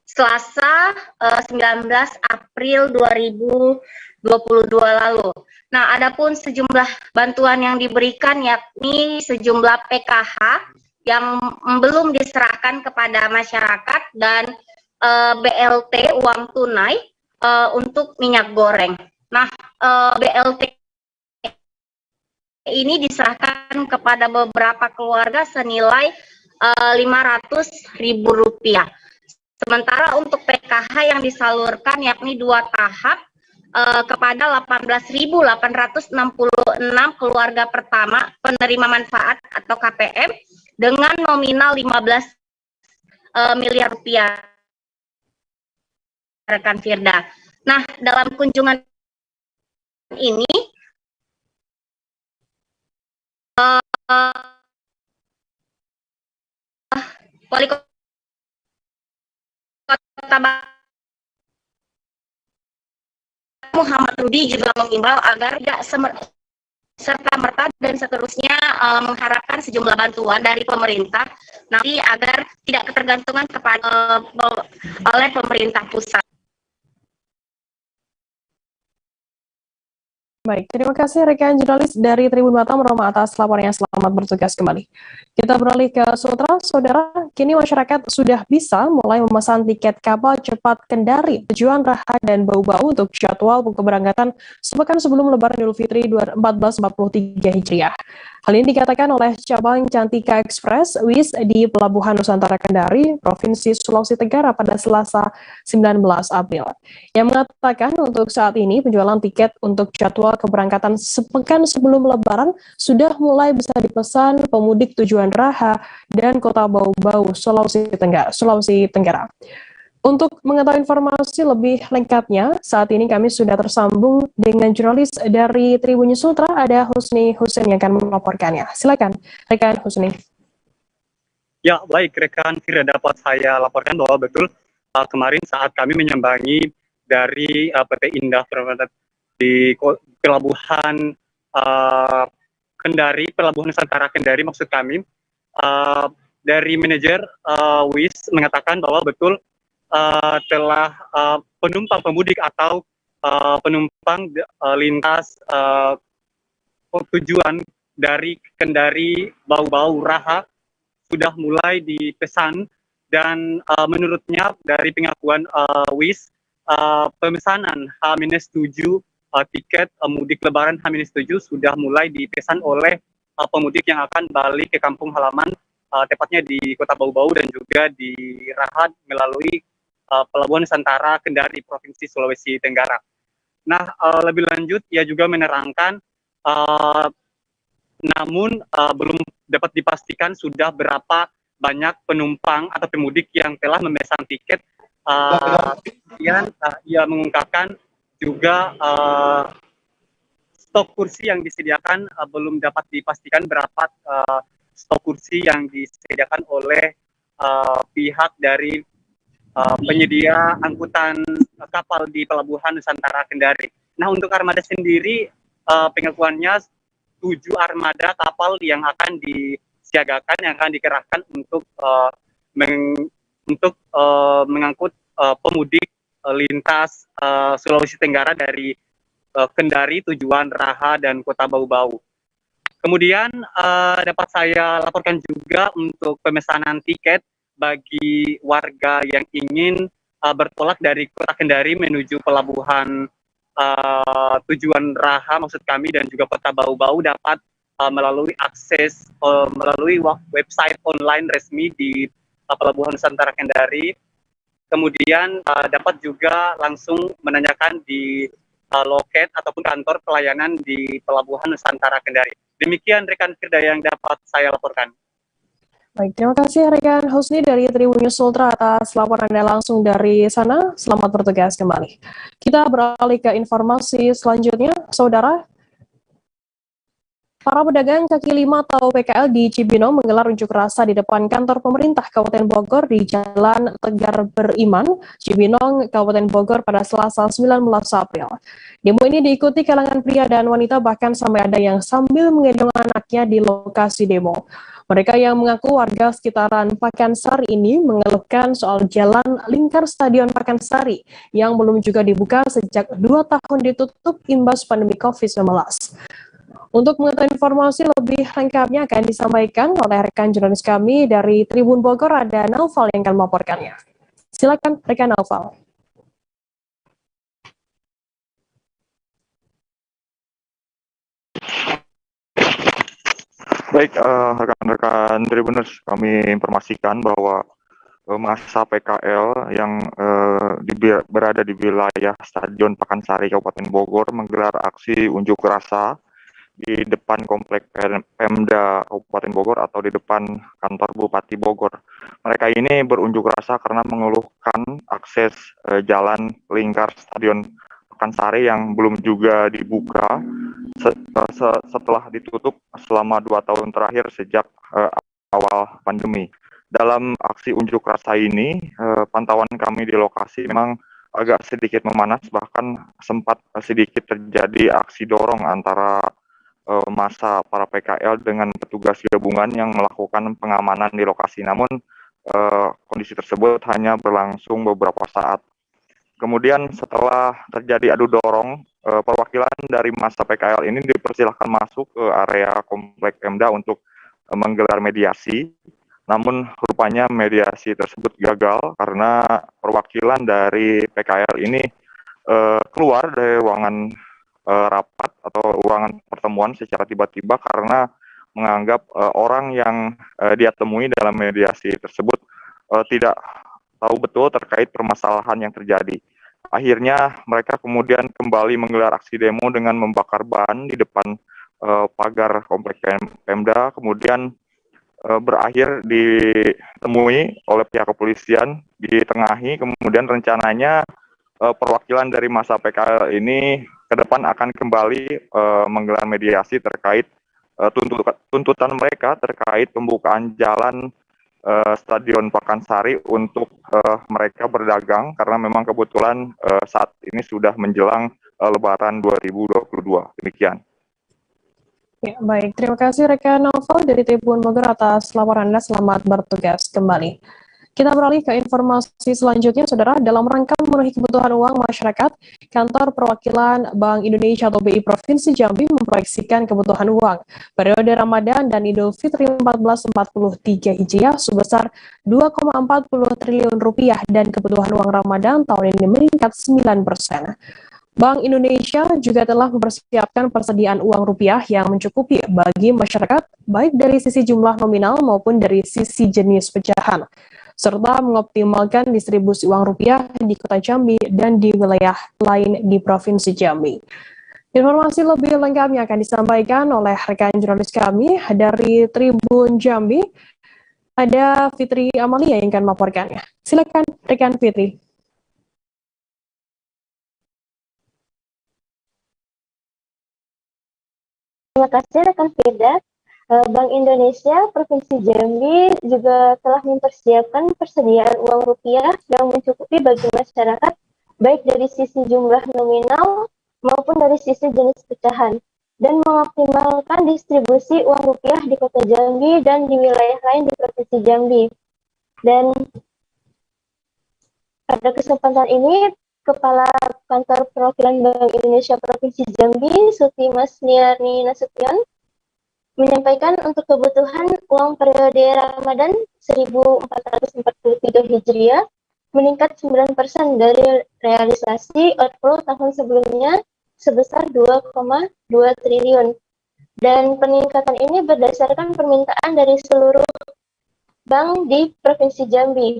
[SPEAKER 14] Selasa 19 April 2022 lalu. Nah, adapun sejumlah bantuan yang diberikan yakni sejumlah PKH yang belum diserahkan kepada masyarakat dan BLT uang tunai untuk minyak goreng. Nah, BLT ini diserahkan kepada beberapa keluarga senilai Rp500.000. Sementara untuk PKH yang disalurkan yakni 2 tahap kepada 18.866 keluarga pertama penerima manfaat atau KPM dengan nominal 15 miliar rupiah, rekan Firda. Nah, dalam kunjungan ini Wali Kota Muhammad Rudi juga mengimbau agar tidak serta merta dan seterusnya mengharapkan sejumlah bantuan dari pemerintah nanti agar tidak ketergantungan kepada oleh pemerintah pusat.
[SPEAKER 1] Baik, terima kasih rekan jurnalis dari Tribun Batam Roma atas laporannya. Selamat bertugas kembali. Kita beralih ke Sumatera, saudara. Kini masyarakat sudah bisa mulai memesan tiket kapal cepat Kendari tujuan Raha dan Bau-Bau untuk jadwal keberangkatan sepekan sebelum Lebaran Idul Fitri 1443 Hijriah. Hal ini dikatakan oleh cabang Cantika Express WIS di Pelabuhan Nusantara Kendari, Provinsi Sulawesi Tenggara pada Selasa 19 April. Yang mengatakan untuk saat ini penjualan tiket untuk jadwal keberangkatan sepekan sebelum Lebaran sudah mulai bisa dipesan pemudik tujuan Raha dan Kota Bau-Bau, Sulawesi Tenggara. Untuk mengetahui informasi lebih lengkapnya, saat ini kami sudah tersambung dengan jurnalis dari Tribun News Sultra, ada Husni Husin yang akan melaporkannya. Silakan, rekan Husni.
[SPEAKER 15] Ya, baik, rekan Firda, dapat saya laporkan bahwa betul kemarin saat kami menyambangi dari PT Indah di Pelabuhan Kendari, Pelabuhan Nusantara Kendari maksud kami, dari manajer WIS mengatakan bahwa betul telah penumpang pemudik atau penumpang lintas tujuan dari Kendari Bau-Bau Raha sudah mulai dipesan dan menurutnya dari pengakuan WIS pemesanan H-7 tiket mudik Lebaran H-7 sudah mulai dipesan oleh pemudik yang akan balik ke kampung halaman tepatnya di Kota Bau-Bau dan juga di Raha melalui Pelabuhan Nusantara Kendari, Provinsi Sulawesi Tenggara. Nah, lebih lanjut, ia juga menerangkan, namun belum dapat dipastikan sudah berapa banyak penumpang atau pemudik yang telah memesan tiket. Kemudian ia mengungkapkan juga stok kursi yang disediakan belum dapat dipastikan berapa stok kursi yang disediakan oleh pihak dari penyedia angkutan kapal di Pelabuhan Nusantara Kendari. Nah, untuk armada sendiri pengakuannya 7 armada kapal yang akan disiagakan, yang akan dikerahkan untuk mengangkut pemudik lintas Sulawesi Tenggara dari Kendari tujuan Raha dan Kota Bau-Bau. Kemudian dapat saya laporkan juga untuk pemesanan tiket bagi warga yang ingin bertolak dari Kota Kendari menuju pelabuhan tujuan Raha maksud kami dan juga Kota Bau-Bau dapat melalui akses melalui website online resmi di Pelabuhan Nusantara Kendari. Kemudian dapat juga langsung menanyakan di loket ataupun kantor pelayanan di Pelabuhan Nusantara Kendari. Demikian rekan Firda yang dapat saya laporkan.
[SPEAKER 1] Baik, terima kasih rekan Husni dari Tribun News Sultra atas laporan Anda langsung dari sana. Selamat bertugas kembali. Kita beralih ke informasi selanjutnya, saudara. Para pedagang kaki lima atau PKL di Cibinong menggelar unjuk rasa di depan kantor pemerintah Kabupaten Bogor di Jalan Tegar Beriman, Cibinong, Kabupaten Bogor pada Selasa 19 April. Demo ini diikuti kalangan pria dan wanita, bahkan sampai ada yang sambil menggendong anaknya di lokasi demo. Mereka yang mengaku warga sekitaran Pakansari ini mengeluhkan soal jalan lingkar Stadion Pakansari yang belum juga dibuka sejak 2 tahun ditutup imbas pandemi COVID-19. Untuk mengetahui informasi lebih lengkapnya akan disampaikan oleh rekan jurnalis kami dari Tribun Bogor, ada Naufal yang akan melaporkannya. Silakan rekan Naufal.
[SPEAKER 16] Baik, rekan-rekan Tribuners, kami informasikan bahwa massa PKL yang berada di wilayah Stadion Pakansari Kabupaten Bogor menggelar aksi unjuk rasa di depan Komplek Pemda Kabupaten Bogor atau di depan kantor Bupati Bogor. Mereka ini berunjuk rasa karena mengeluhkan akses jalan lingkar Stadion Pakansari yang belum juga dibuka setelah ditutup selama 2 tahun terakhir sejak awal pandemi. Dalam aksi unjuk rasa ini, pantauan kami di lokasi memang agak sedikit memanas, bahkan sempat sedikit terjadi aksi dorong antara massa para PKL dengan petugas gabungan yang melakukan pengamanan di lokasi. Namun kondisi tersebut hanya berlangsung beberapa saat. Kemudian setelah terjadi adu dorong, perwakilan dari massa PKL ini dipersilahkan masuk ke area komplek Pemda untuk menggelar mediasi. Namun rupanya mediasi tersebut gagal karena perwakilan dari PKL ini keluar dari ruangan rapat atau ruangan pertemuan secara tiba-tiba karena menganggap orang yang dia temui dalam mediasi tersebut tidak tahu betul terkait permasalahan yang terjadi. Akhirnya mereka kemudian kembali menggelar aksi demo dengan membakar ban di depan pagar komplek Pemda, kemudian berakhir ditemui oleh pihak kepolisian, ditengahi, kemudian rencananya perwakilan dari massa PKL ini ke depan akan kembali menggelar mediasi terkait tuntutan mereka terkait pembukaan jalan Stadion Pakansari untuk mereka berdagang karena memang kebetulan saat ini sudah menjelang Lebaran 2022. Demikian.
[SPEAKER 1] Ya, baik, terima kasih rekan Novel dari Tribun Bogor atas laporan Anda. Selamat bertugas kembali. Kita beralih ke informasi selanjutnya, Saudara. Dalam rangka memenuhi kebutuhan uang masyarakat, Kantor Perwakilan Bank Indonesia atau BI Provinsi Jambi memproyeksikan kebutuhan uang periode Ramadan dan Idul Fitri 1443 Hijriah sebesar 2,40 triliun rupiah dan kebutuhan uang Ramadan tahun ini meningkat 9%. Bank Indonesia juga telah mempersiapkan persediaan uang rupiah yang mencukupi bagi masyarakat, baik dari sisi jumlah nominal maupun dari sisi jenis pecahan, serta mengoptimalkan distribusi uang rupiah di Kota Jambi dan di wilayah lain di Provinsi Jambi. Informasi lebih lengkapnya akan disampaikan oleh rekan jurnalis kami dari Tribun Jambi. Ada Fitri Amalia yang akan melaporkannya. Silakan rekan Fitri.
[SPEAKER 17] Terima kasih rekan Firda. Bank Indonesia Provinsi Jambi juga telah mempersiapkan persediaan uang rupiah yang mencukupi bagi masyarakat, baik dari sisi jumlah nominal maupun dari sisi jenis pecahan, dan mengoptimalkan distribusi uang rupiah di Kota Jambi dan di wilayah lain di Provinsi Jambi. Dan pada kesempatan ini, Kepala Kantor Perwakilan Bank Indonesia Provinsi Jambi, Suti Masniarni Nasution, menyampaikan untuk kebutuhan uang periode Ramadan 1443 Hijriah meningkat 9% dari realisasi outflow tahun sebelumnya sebesar 2,2 triliun. Dan peningkatan ini berdasarkan permintaan dari seluruh bank di Provinsi Jambi.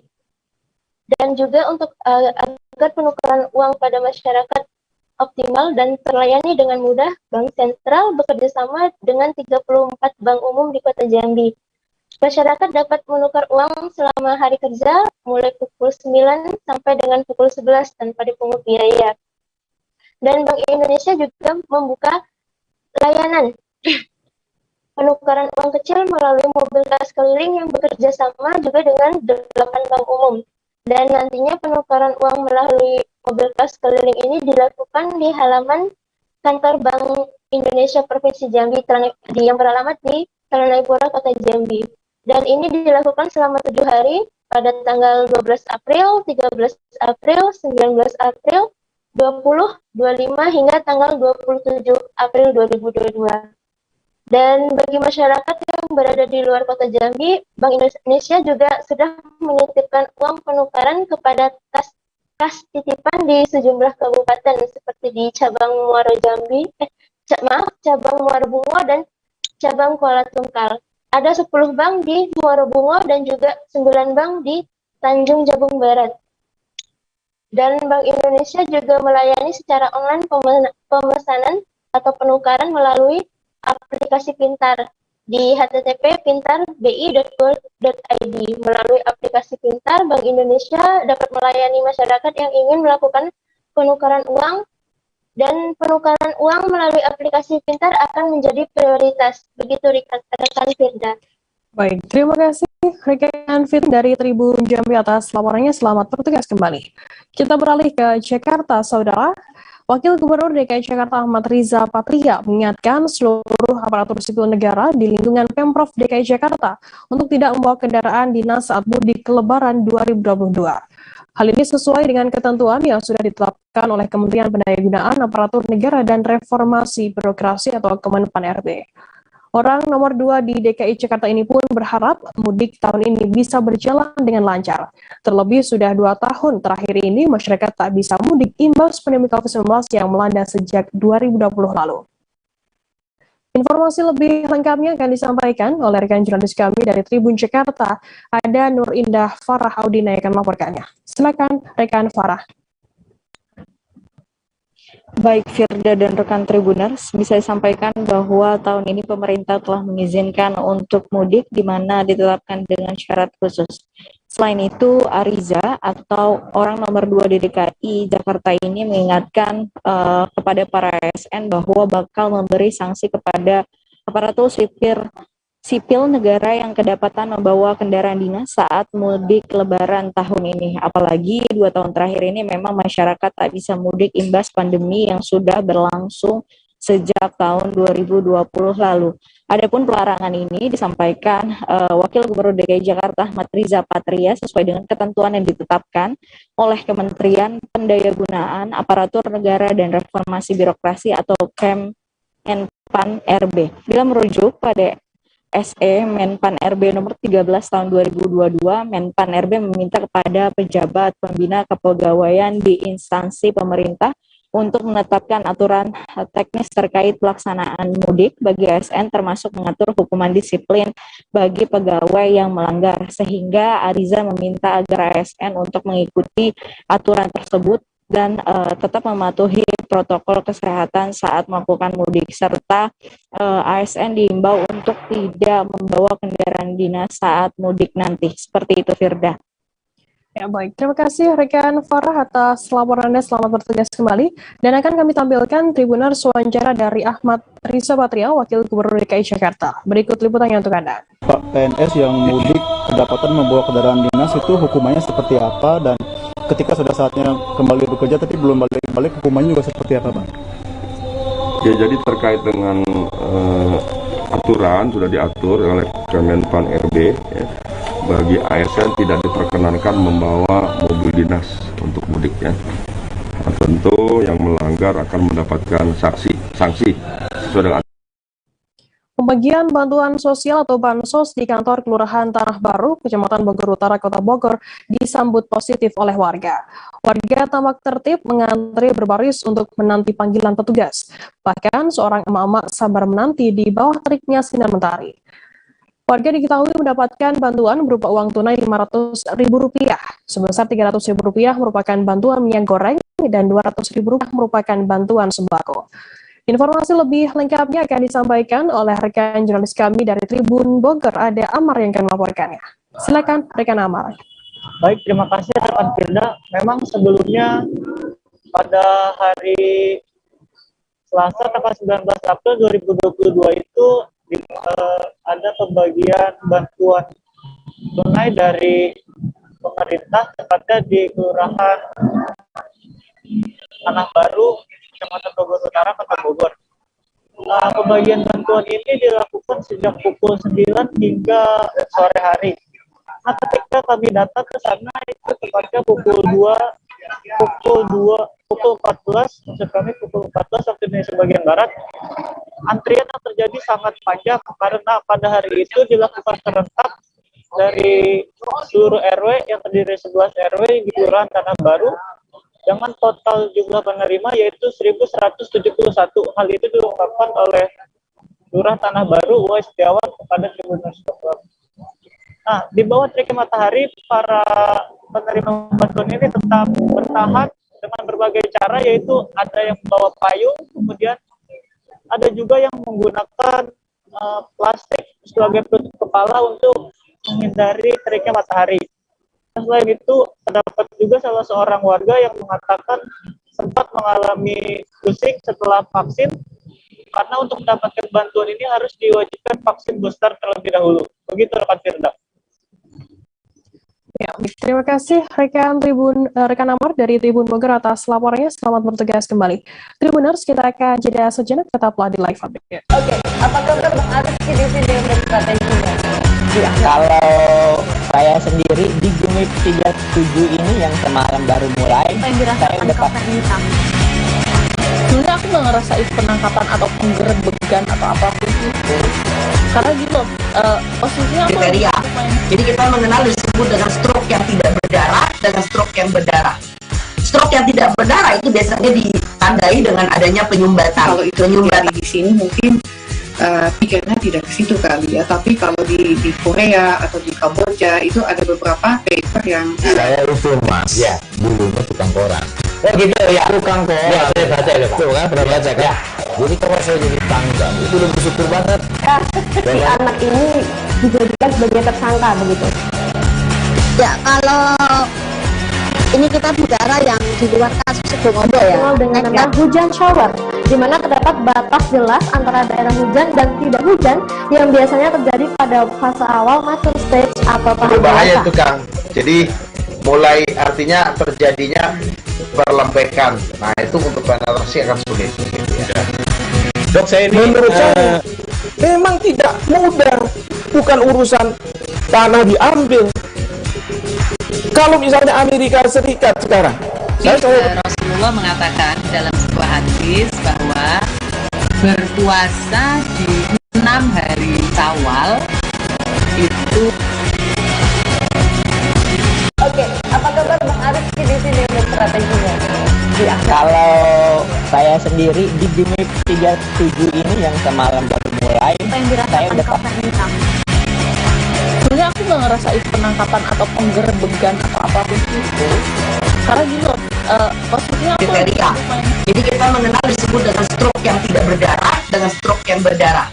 [SPEAKER 17] Dan juga untuk agar penukaran uang pada masyarakat optimal dan terlayani dengan mudah, Bank Sentral bekerjasama dengan 34 bank umum di Kota Jambi. Masyarakat dapat menukar uang selama hari kerja mulai pukul 9 sampai dengan pukul 11 tanpa dipungut biaya. Dan Bank Indonesia juga membuka layanan penukaran uang kecil melalui mobil kas keliling yang bekerja sama juga dengan 8 bank umum. Dan nantinya penukaran uang melalui mobil kas keliling ini dilakukan di halaman kantor Bank Indonesia Provinsi Jambi yang beralamat di Tarunaipura, Kota Jambi. Dan ini dilakukan selama 7 hari pada tanggal 12 April, 13 April, 19 April, 20, 25 hingga tanggal 27 April 2022. Dan bagi masyarakat yang berada di luar Kota Jambi, Bank Indonesia juga sudah menitipkan uang penukaran kepada kas titipan di sejumlah kabupaten seperti di cabang Muaro Jambi, cabang Muaro Bungo dan cabang Kuala Tungkal. Ada 10 bank di Muaro Bungo dan juga 9 bank di Tanjung Jabung Barat. Dan Bank Indonesia juga melayani secara online pemesanan atau penukaran melalui aplikasi pintar di http://pintar.bi.go.id. Melalui aplikasi pintar, Bank Indonesia dapat melayani masyarakat yang ingin melakukan penukaran uang, dan penukaran uang melalui aplikasi pintar akan menjadi prioritas. Begitu rekan Firda.
[SPEAKER 1] Baik, terima kasih kasih rekan Fit dari Tribun Jambi atas laporannya. Selamat bertugas kembali. Kita beralih ke Jakarta, Saudara. Wakil Gubernur DKI Jakarta Ahmad Riza Patria mengingatkan seluruh aparatur sipil negara di lingkungan Pemprov DKI Jakarta untuk tidak membawa kendaraan dinas saat mudik Lebaran 2022. Hal ini sesuai dengan ketentuan yang sudah ditetapkan oleh Kementerian Pendayagunaan Aparatur Negara dan Reformasi Birokrasi atau Kemenpan RB. Orang nomor 2 di DKI Jakarta ini pun berharap mudik tahun ini bisa berjalan dengan lancar. Terlebih sudah 2 tahun terakhir ini masyarakat tak bisa mudik imbas pandemi COVID-19 yang melanda sejak 2020 lalu. Informasi lebih lengkapnya akan disampaikan oleh rekan jurnalis kami dari Tribun Jakarta. Ada Nur Indah Farah Audina yang akan melaporkannya. Silakan rekan Farah.
[SPEAKER 18] Baik Firda dan rekan Tribuners, bisa disampaikan bahwa tahun ini pemerintah telah mengizinkan untuk mudik di mana ditetapkan dengan syarat khusus. Selain itu, Ariza atau orang nomor 2 di DKI Jakarta ini mengingatkan kepada para ASN bahwa bakal memberi sanksi kepada aparatur sipil negara yang kedapatan membawa kendaraan dinas saat mudik Lebaran tahun ini. Apalagi 2 tahun terakhir ini memang masyarakat tak bisa mudik imbas pandemi yang sudah berlangsung sejak tahun 2020 lalu. Adapun pelarangan ini disampaikan Wakil Gubernur DKI Jakarta Ahmad Riza Patria sesuai dengan ketentuan yang ditetapkan oleh Kementerian Pendayagunaan Aparatur Negara dan Reformasi Birokrasi atau Kemenpan RB. Bila merujuk pada SE Menpan RB nomor 13 tahun 2022, Menpan RB meminta kepada pejabat pembina kepegawaian di instansi pemerintah untuk menetapkan aturan teknis terkait pelaksanaan mudik bagi ASN termasuk mengatur hukuman disiplin bagi pegawai yang melanggar, sehingga Ariza meminta agar ASN untuk mengikuti aturan tersebut dan tetap mematuhi protokol kesehatan saat melakukan mudik, serta ASN diimbau untuk tidak membawa kendaraan dinas saat mudik nanti. Seperti itu, Firda.
[SPEAKER 1] Ya baik, terima kasih rekan Farah atas laporannya. Selamat bertugas kembali. Dan akan kami tampilkan Tribuners wawancara dari Ahmad Riza Patria, Wakil Gubernur DKI Jakarta. Berikut liputannya untuk Anda.
[SPEAKER 19] Pak, PNS yang mudik kedapatan membawa kendaraan dinas itu hukumannya seperti apa, dan ketika sudah saatnya kembali bekerja tapi belum balik-balik, hukumannya juga seperti apa, Pak?
[SPEAKER 20] Ya, jadi terkait dengan aturan sudah diatur oleh Kemenpan RB, ya, bagi ASN tidak diperkenankan membawa mobil dinas untuk mudik, ya. Nah, tentu yang melanggar akan mendapatkan sanksi sesuai dengan.
[SPEAKER 1] Pembagian bantuan sosial atau bansos di kantor Kelurahan Tanah Baru, Kecamatan Bogor Utara, Kota Bogor, disambut positif oleh warga. Warga tampak tertib mengantri berbaris untuk menanti panggilan petugas. Bahkan seorang emak-emak sabar menanti di bawah teriknya sinar mentari. Warga diketahui mendapatkan bantuan berupa uang tunai Rp500.000. Sebesar Rp300.000 merupakan bantuan minyak goreng dan Rp200.000 merupakan bantuan sembako. Informasi lebih lengkapnya akan disampaikan oleh rekan jurnalis kami dari Tribun Bogor, ada Amar yang akan melaporkannya. Silakan rekan Amar.
[SPEAKER 10] Baik, terima kasih rekan Firda. Memang sebelumnya pada hari Selasa tanggal 19 April 2022 itu ada pembagian bantuan tunai dari pemerintah tepatnya di Kelurahan Tanah Baru, Kecamatan Bogor Utara, Kota Bogor. Pembagian bantuan ini dilakukan sejak pukul 9 hingga sore hari. Nah, ketika kami datang ke sana itu tepatnya pukul 14, maksud kami pukul 14 waktu Indonesia bagian Barat. Antrian yang terjadi sangat panjang karena pada hari itu dilakukan serentak dari seluruh RW yang terdiri 11 RW di Kelurahan Tanah Baru dengan total jumlah penerima yaitu 1.171. Hal itu diungkapkan oleh Lurah Tanah Baru Uwais Setiawan kepada Tribuners. Nah, di bawah terik matahari, para penerima bantuan ini tetap bertahan dengan berbagai cara, yaitu ada yang membawa payung, kemudian ada juga yang menggunakan plastik sebagai penutup kepala untuk menghindari teriknya matahari. Selain itu, terdapat juga salah seorang warga yang mengatakan sempat mengalami pusing setelah vaksin, karena untuk mendapatkan bantuan ini harus diwajibkan vaksin booster terlebih dahulu. Begitu rekan Firda.
[SPEAKER 1] Ya, terima kasih rekan Amar dari Tribun Bogor atas laporannya. Selamat bertugas kembali. Tribuners, kita akan jeda sejenak, tetaplah di live update.
[SPEAKER 21] Oke, apa kabar Bang Aris di sini untuk strateginya?
[SPEAKER 22] Ya, kalau saya sendiri di Gemip 37 ini yang semalam baru mulai, saya udah
[SPEAKER 23] sebenarnya aku nggak ngerasain penangkapan atau penggerebekan atau apapun itu, karena gitu posisinya aku
[SPEAKER 21] kriteria. Jadi kita mengenal disebut dengan stroke yang tidak berdarah dengan stroke yang berdarah. Stroke yang tidak berdarah itu biasanya ditandai dengan adanya penyumbatan.
[SPEAKER 24] Kalau itu penyumbatan di sini mungkin pikirnya tidak ke situ kali ya, tapi kalau di Korea atau di Kamboja itu ada beberapa paper yang
[SPEAKER 12] saya itu mas ya dulunya tukang koran.
[SPEAKER 21] Oh gitu ya,
[SPEAKER 12] tukang koran ya, saya baca ya tuh kan, pernah baca kan ya. Jadi kalau saya jadi tanggal itu udah bersyukur banget.
[SPEAKER 17] Si anak ini dijadikan sebagai tersangka begitu.
[SPEAKER 21] Ya, kalau ini kita bicara yang di luar kasus Sebongondo ya.
[SPEAKER 17] Dengan nama hujan shower, di mana terdapat batas jelas antara daerah hujan dan tidak hujan yang biasanya terjadi pada fase awal mature stage atau tahap
[SPEAKER 25] berbahaya
[SPEAKER 17] dewasa.
[SPEAKER 25] itu Kang. Jadi mulai artinya terjadinya perlempekan. Nah itu untuk penetrasi akan sulit. Gitu ya.
[SPEAKER 26] Dok, saya ini menurut saya memang tidak mudah, bukan urusan tanah diambil. Kalau misalnya Amerika Serikat sekarang,
[SPEAKER 27] Rasulullah mengatakan dalam sebuah hadis bahwa berpuasa di 6 hari Syawal itu.
[SPEAKER 21] Oke, apa kabar Bang Aris di sini untuk strateginya?
[SPEAKER 22] Ya, kalau saya sendiri di Gemip 37 ini yang semalam baru mulai, saya udah
[SPEAKER 23] sebenarnya aku nggak ngerasain penangkapan atau penggerebekan atau apapun itu, karena gitu posisinya aku
[SPEAKER 21] kriteria. Jadi kita mengenal disebut dengan stroke yang tidak berdarah dengan stroke yang berdarah.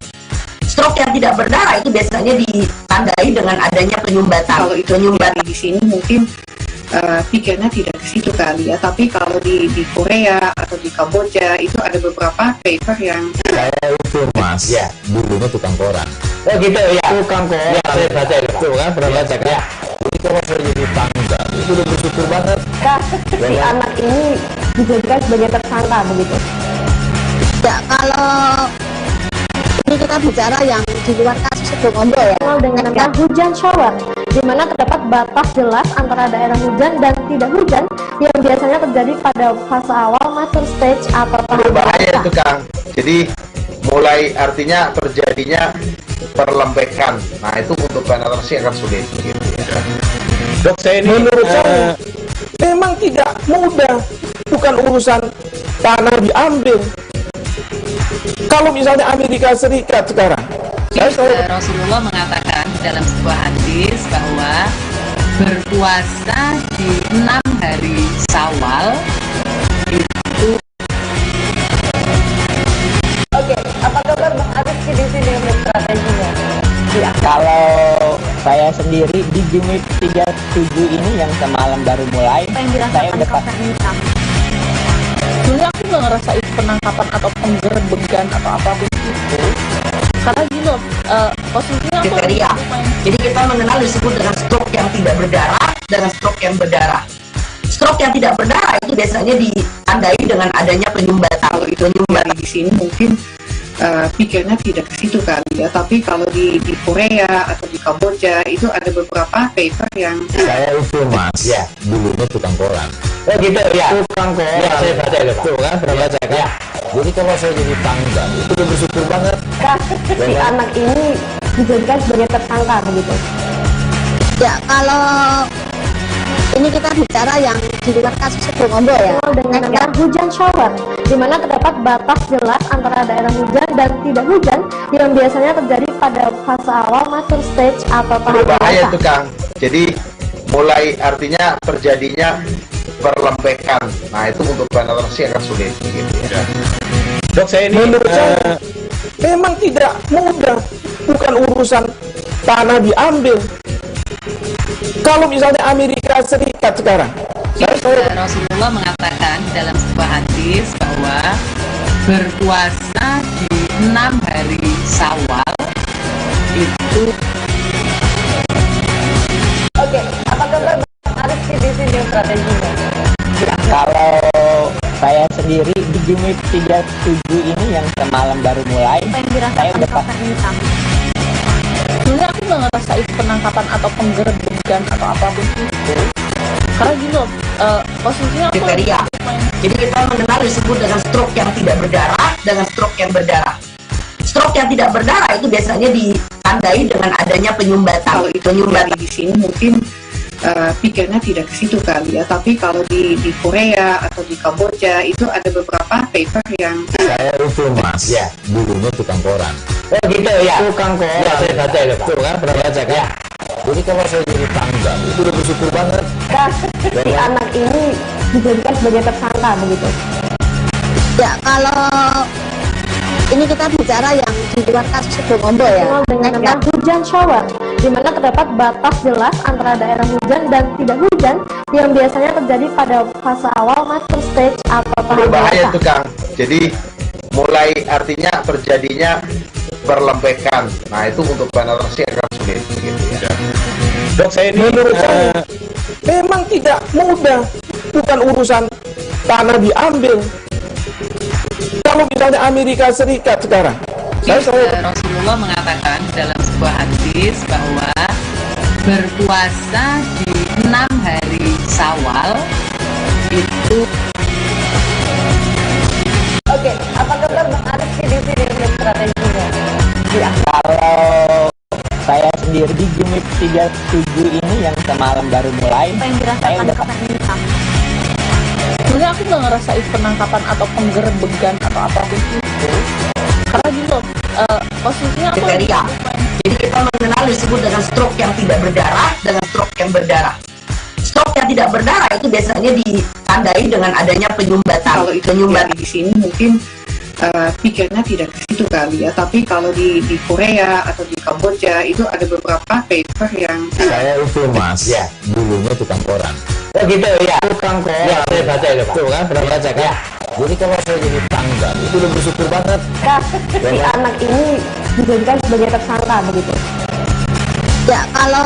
[SPEAKER 21] Stroke yang tidak berdarah itu biasanya ditandai dengan adanya penyumbatan.
[SPEAKER 24] Kalau itu penyumbatan di sini mungkin pikirnya tidak ke situ kali ya, tapi kalau di Korea atau di Kamboja itu ada beberapa paper yang
[SPEAKER 12] saya itu mas ya dulunya tukang koran.
[SPEAKER 21] Oh gitu ya,
[SPEAKER 12] tukang koran ya, saya baca itu kan, pernah baca kan ya. Jadi kalau saya jadi tanggal itu udah bersyukur banget.
[SPEAKER 17] Si anak ini dijadikan sebagai tersangka begitu.
[SPEAKER 21] Ya, kalau ini kita bicara yang di luar kasus Sebongondo ya.
[SPEAKER 17] Dengan nama hujan shower, di mana terdapat batas jelas antara daerah hujan dan tidak hujan yang biasanya terjadi pada fase awal mature stage atau tahap
[SPEAKER 25] berbahaya
[SPEAKER 17] dewasa.
[SPEAKER 25] itu Kang. Jadi mulai artinya terjadinya perlempekan. Nah itu untuk penetrasi akan sulit. Gitu ya.
[SPEAKER 26] Dok, saya ini menurut saya memang tidak mudah, bukan urusan tanah diambil. Kalau misalnya Amerika Serikat sekarang,
[SPEAKER 27] Rasulullah mengatakan dalam sebuah hadis bahwa berpuasa di 6 hari Syawal itu.
[SPEAKER 21] Oke, apa kabar Bang Aris di sini untuk strateginya?
[SPEAKER 22] Ya, kalau saya sendiri di Gemip 37 ini yang semalam baru mulai, saya udah
[SPEAKER 23] sebenarnya aku nggak ngerasain penangkapan atau penggerebekan atau apapun itu, karena gitu posisinya aku
[SPEAKER 21] kriteria. Jadi kita mengenal disebut dengan stroke yang tidak berdarah dengan stroke yang berdarah. Stroke yang tidak berdarah itu biasanya ditandai dengan adanya penyumbatan.
[SPEAKER 24] Kalau itu penyumbatan di sini mungkin pikirnya tidak ke situ kali ya, tapi kalau di Korea atau di Kamboja itu ada beberapa paper yang
[SPEAKER 12] saya itu mas ya dulunya tukang koran.
[SPEAKER 21] Oh gitu ya,
[SPEAKER 12] tukang koran ya, saya baca itu kan, pernah baca kan ya. Jadi kalau saya jadi tanggal itu udah bersyukur banget.
[SPEAKER 17] Si anak ini dijadikan sebagai tersangka begitu.
[SPEAKER 21] Ya, kalau ini kita bicara yang di luar kasus Sebongondo ya.
[SPEAKER 17] Dengan nama hujan shower, di mana terdapat batas jelas antara daerah hujan dan tidak hujan yang biasanya terjadi pada fase awal mature stage atau tahap
[SPEAKER 25] berbahaya
[SPEAKER 17] dewasa.
[SPEAKER 25] itu Kang. Jadi mulai artinya terjadinya perlempekan. Nah itu untuk penetrasi akan sulit. Gitu ya.
[SPEAKER 26] Dok, saya ini menurut saya memang tidak mudah, bukan urusan tanah diambil. Kalau misalnya Amerika Serikat sekarang,
[SPEAKER 27] Rasulullah mengatakan dalam sebuah hadis bahwa berpuasa di 6 hari Syawal itu.
[SPEAKER 21] Oke, apa kabar
[SPEAKER 23] strateginya?
[SPEAKER 22] Ya, kalau saya sendiri di Jumip 37 ini yang semalam baru mulai, saya udah pas.
[SPEAKER 23] Sebenarnya aku nggak ngerasain penangkapan atau penggerbegan atau apapun itu, karena gini loh, posisinya aku
[SPEAKER 21] kriteria. Jadi kita mengenal disebut dengan stroke yang tidak berdarah dengan stroke yang berdarah. Stroke yang tidak berdarah itu biasanya ditandai dengan adanya penyumbatan.
[SPEAKER 24] Kalau itu di sini mungkin pikirnya tidak ke situ kali ya, tapi kalau di Korea atau di Kamboja itu ada beberapa paper yang
[SPEAKER 2] saya itu mas, ya dulunya tukang koran.
[SPEAKER 22] Oh gitu ya.
[SPEAKER 2] Tukang koran. Ya saya baca itu pak. Tuh kan pernah baca kan? Ya. Jadi kalau saya jadi tanggal itu udah bersyukur banget.
[SPEAKER 17] Si anak ini dijadikan sebagai tersangka begitu.
[SPEAKER 3] Ya kalau ini kita bicara yang di luar kasus Bogombo ya.
[SPEAKER 17] Dengan hujan shower, di mana terdapat batas jelas antara daerah hujan dan tidak hujan yang biasanya terjadi pada fase awal master stage atau tahap
[SPEAKER 25] berbahaya itu Kang. Jadi mulai artinya terjadinya perlembekan. Nah itu untuk penetrasi akan sulit gitu ya.
[SPEAKER 26] Dok saya ini menurut saya memang tidak mudah, bukan urusan tanah diambil. Kalau misalnya Amerika Serikat sekarang,
[SPEAKER 27] Rasulullah mengatakan dalam sebuah hadis bahwa berpuasa di 6 hari Syawal itu.
[SPEAKER 23] Oke, apa kabar Bang Arif di sini untuk strateginya?
[SPEAKER 22] Ya, kalau saya sendiri di Jumip 37 ini yang semalam baru mulai, saya udah pas.
[SPEAKER 23] Sebenarnya aku nggak ngerasain penangkapan atau penggerbegan atau apapun itu, karena gini loh, posisinya aku
[SPEAKER 21] kriteria. Jadi kita mengenal disebut dengan stroke yang tidak berdarah dengan stroke yang berdarah. Stroke yang tidak berdarah itu biasanya ditandai dengan adanya penyumbatan.
[SPEAKER 24] Kalau itu di sini mungkin pikirnya tidak ke situ kali ya, tapi kalau di Korea atau di Kamboja itu ada beberapa paper yang
[SPEAKER 2] saya itu mas, ya dulunya tukang koran.
[SPEAKER 22] Oh gitu ya.
[SPEAKER 2] Tukang koran.
[SPEAKER 22] Ya saya baca itu pak.
[SPEAKER 2] Tuh kan pernah baca kan? Ya. Jadi kalau saya jadi tanggal itu udah bersyukur banget.
[SPEAKER 17] Si anak ini dijadikan sebagai tersangka begitu.
[SPEAKER 3] Ya kalau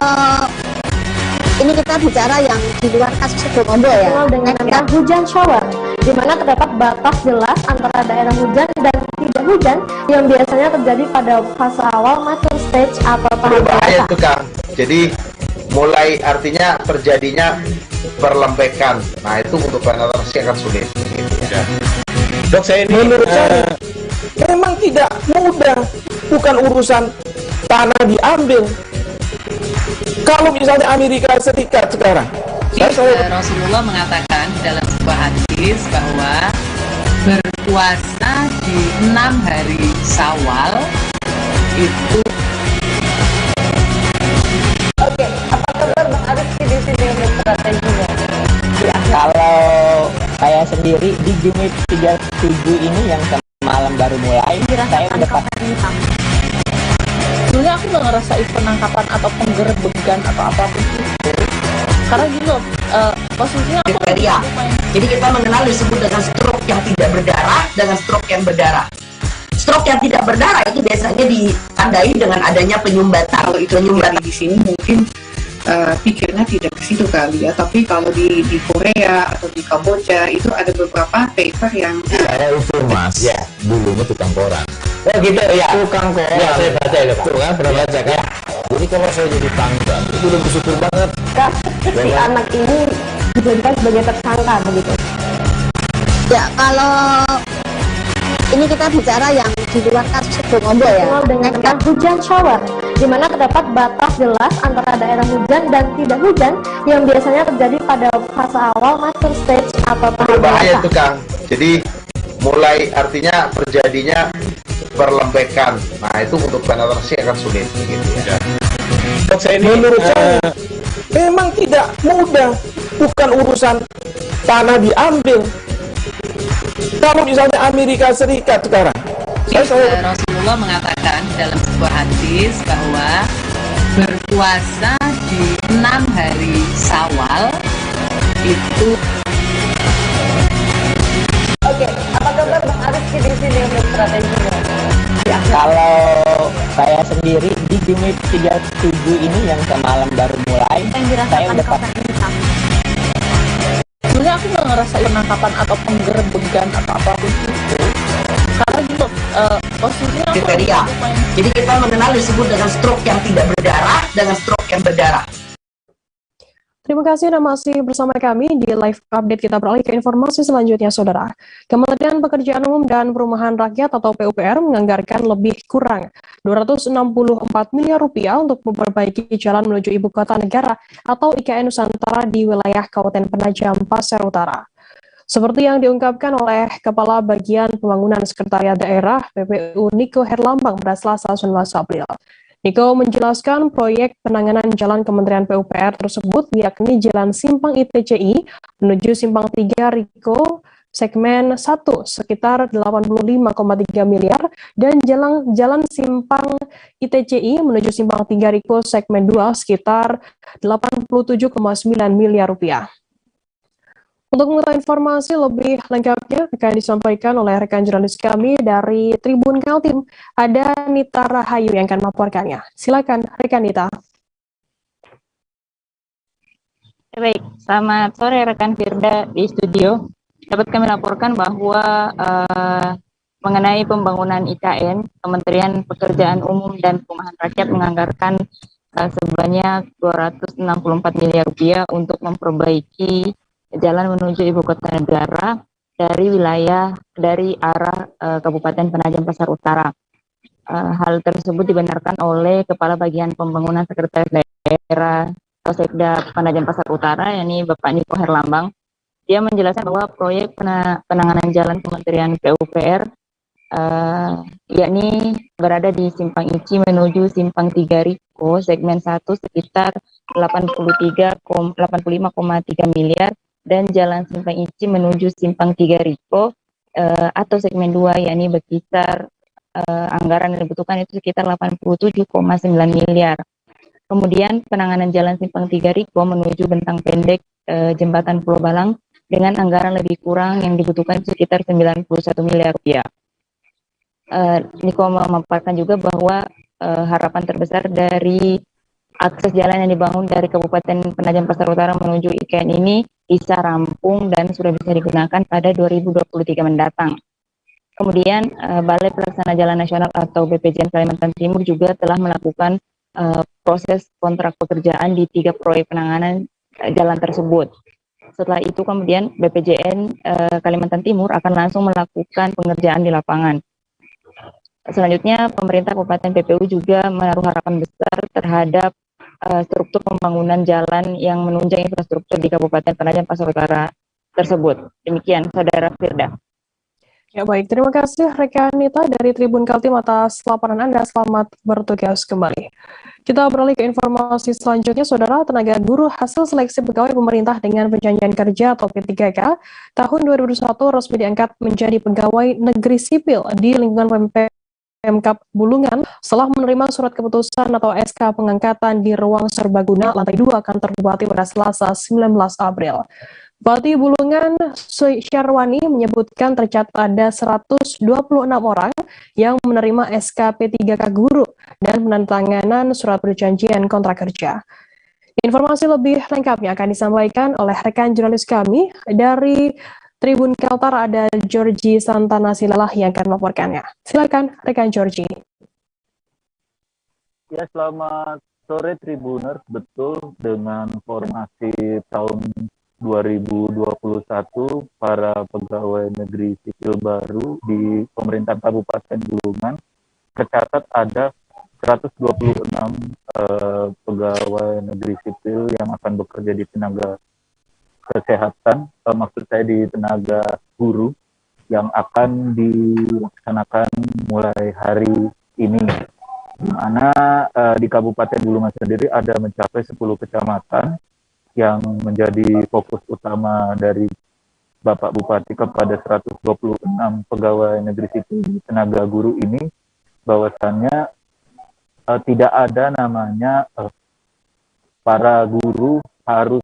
[SPEAKER 3] ini kita bicara yang di luar kasus Bogombo ya.
[SPEAKER 17] Dengan hujan shower, di mana terdapat batas jelas antara daerah hujan dan tidak hujan yang biasanya terjadi pada fase awal master stage atau tahap
[SPEAKER 25] berbahaya itu Kang. Jadi mulai artinya terjadinya perlembekan. Nah itu untuk penetrasi akan sulit gitu ya.
[SPEAKER 26] Dok saya ini menurut saya memang tidak mudah, bukan urusan tanah diambil. Kalau misalnya Amerika Serikat sekarang,
[SPEAKER 27] Rasulullah mengatakan dalam sebuah hadis bahwa berpuasa di 6 hari Syawal itu.
[SPEAKER 23] Oke, apa kabar Bang Arif di sini untuk strateginya?
[SPEAKER 22] Ya, kalau saya sendiri di Jumip 37 ini yang semalam baru mulai, saya udah pas.
[SPEAKER 23] Sebenarnya aku nggak ngerasain penangkapan atau penggerbegan atau apapun itu, karena gini loh, posisinya aku
[SPEAKER 21] kriteria. Jadi kita mengenal disebut dengan stroke yang tidak berdarah dengan stroke yang berdarah. Stroke yang tidak berdarah itu biasanya ditandai dengan adanya penyumbatan.
[SPEAKER 24] Kalau itu di sini mungkin pikirnya tidak ke situ kali ya, tapi kalau di Korea atau di Kamboja itu ada beberapa paper yang
[SPEAKER 2] saya itu mas, ya dulunya tukang koran.
[SPEAKER 22] Oh gitu ya.
[SPEAKER 2] Tukang koran.
[SPEAKER 22] Ya saya baca itu pak.
[SPEAKER 2] Tuh kan pernah baca kan? Ya. Jadi kalau saya jadi tanggal itu udah bersyukur banget.
[SPEAKER 17] Si anak ini dijadikan sebagai tersangka begitu.
[SPEAKER 3] Ya kalau ini kita bicara yang di luar kasus Bogombo ya.
[SPEAKER 17] Dengan hujan shower, di mana terdapat batas jelas antara daerah hujan dan tidak hujan yang biasanya terjadi pada fase awal master stage atau tahap
[SPEAKER 25] berbahaya itu Kang. Jadi mulai artinya terjadinya perlembekan. Nah itu untuk penetrasi akan sulit gitu ya.
[SPEAKER 26] dok saya ini menurut saya memang tidak mudah, bukan urusan tanah diambil. Kalau misalnya Amerika Serikat sekarang,
[SPEAKER 27] Rasulullah mengatakan dalam sebuah hadis bahwa berpuasa di 6 hari Syawal itu.
[SPEAKER 23] Oke, apa kabar Bang Arif di sini untuk strateginya?
[SPEAKER 22] Ya, kalau saya sendiri di Jumip 37 ini yang semalam baru mulai, saya udah pas.
[SPEAKER 23] posisinya aku nggak ngerasa penangkapan atau penggerbegan atau apapun itu, karena gitu posisinya aku
[SPEAKER 21] kriteria. Jadi kita mengenal disebut dengan stroke yang tidak berdarah dengan stroke yang berdarah.
[SPEAKER 1] Terima kasih Anda masih bersama kami di live update. Kita beralih ke informasi selanjutnya, Saudara. Kementerian Pekerjaan Umum dan Perumahan Rakyat atau PUPR menganggarkan lebih kurang 264 miliar rupiah untuk memperbaiki jalan menuju Ibu Kota Negara atau IKN Nusantara di wilayah Kabupaten Penajam Pasir Utara. Seperti yang diungkapkan oleh Kepala Bagian Pembangunan Sekretariat Daerah PPU Niko Herlambang pada Selasa 19 April. Niko menjelaskan proyek penanganan jalan Kementerian PUPR tersebut yakni Jalan Simpang ITCI menuju Simpang 3 Riko segmen 1 sekitar 85,3 miliar dan jalan Simpang ITCI menuju Simpang 3 Riko segmen 2 sekitar 87,9 miliar rupiah. Untuk mengetahui informasi lebih lengkapnya akan disampaikan oleh rekan jurnalis kami dari Tribun Kaltim. Ada Nita Rahayu yang akan melaporkannya. Silakan rekan Nita.
[SPEAKER 4] Baik, selamat sore rekan Firda di studio. Dapat kami laporkan bahwa mengenai pembangunan IKN, Kementerian Pekerjaan Umum dan Perumahan Rakyat menganggarkan sebanyak 264 miliar rupiah untuk memperbaiki jalan menuju Ibu Kota Negara dari arah Kabupaten Penajam Pasir Utara. Hal tersebut dibenarkan oleh Kepala Bagian Pembangunan Sekretariat Daerah atau Sekda Penajam Pasir Utara, yakni Bapak Niko Herlambang. Dia menjelaskan bahwa proyek penanganan jalan Kementerian PUPR yakni berada di Simpang ICI menuju Simpang 3 Riko segmen 1 sekitar 85,3 miliar dan jalan Simpang ICI menuju Simpang 3 Riko atau segmen 2 yakni berkisar anggaran yang dibutuhkan itu sekitar 87,9 miliar. Kemudian penanganan jalan Simpang 3 Riko menuju Bentang Pendek Jembatan Pulau Balang dengan anggaran lebih kurang yang dibutuhkan sekitar 91 miliar rupiah. Niko memaparkan juga bahwa harapan terbesar dari akses jalan yang dibangun dari Kabupaten Penajam Pasir Utara menuju IKN ini bisa rampung dan sudah bisa digunakan pada 2023 mendatang. Kemudian Balai Pelaksana Jalan Nasional atau BPJN Kalimantan Timur juga telah melakukan proses kontrak pekerjaan di 3 proyek penanganan jalan tersebut. Setelah itu kemudian BPJN Kalimantan Timur akan langsung melakukan pengerjaan di lapangan. Selanjutnya pemerintah Kabupaten PPU juga menaruh harapan besar terhadap struktur pembangunan jalan yang menunjang infrastruktur di Kabupaten Penajam Pasir Utara tersebut. Demikian, Saudara Firda.
[SPEAKER 1] Ya baik, terima kasih rekan Nita dari Tribun Kaltim atas laporan Anda. Selamat bertugas kembali. Kita beralih ke informasi selanjutnya, Saudara. Tenaga guru hasil seleksi pegawai pemerintah dengan perjanjian kerja atau P3K tahun 2021 resmi diangkat menjadi pegawai negeri sipil di lingkungan Pemkab Bulungan setelah menerima surat keputusan atau SK pengangkatan di ruang serbaguna lantai 2 kantor Bupati pada Selasa 19 April. Bupati Bulungan Syarwani menyebutkan tercatat ada 126 orang yang menerima SK P3K guru dan penandatanganan surat perjanjian kontrak kerja. Informasi lebih lengkapnya akan disampaikan oleh rekan jurnalis kami dari Tribun Kaltar. Ada Georgie Santana Silalah yang akan melaporkannya. Silakan rekan Georgie.
[SPEAKER 5] Ya, selamat sore Tribuners. Betul, dengan formasi tahun 2021 para pegawai negeri sipil baru di pemerintahan Kabupaten Bulungan tercatat ada 126 pegawai negeri sipil yang akan bekerja di tenaga kesehatan, maksud saya di tenaga guru yang akan dilaksanakan mulai hari ini. Di mana di Kabupaten Bulungan sendiri ada mencapai 10 kecamatan yang menjadi fokus utama dari Bapak Bupati kepada 126 pegawai negeri sipil tenaga guru ini, bahwasannya tidak ada namanya para guru harus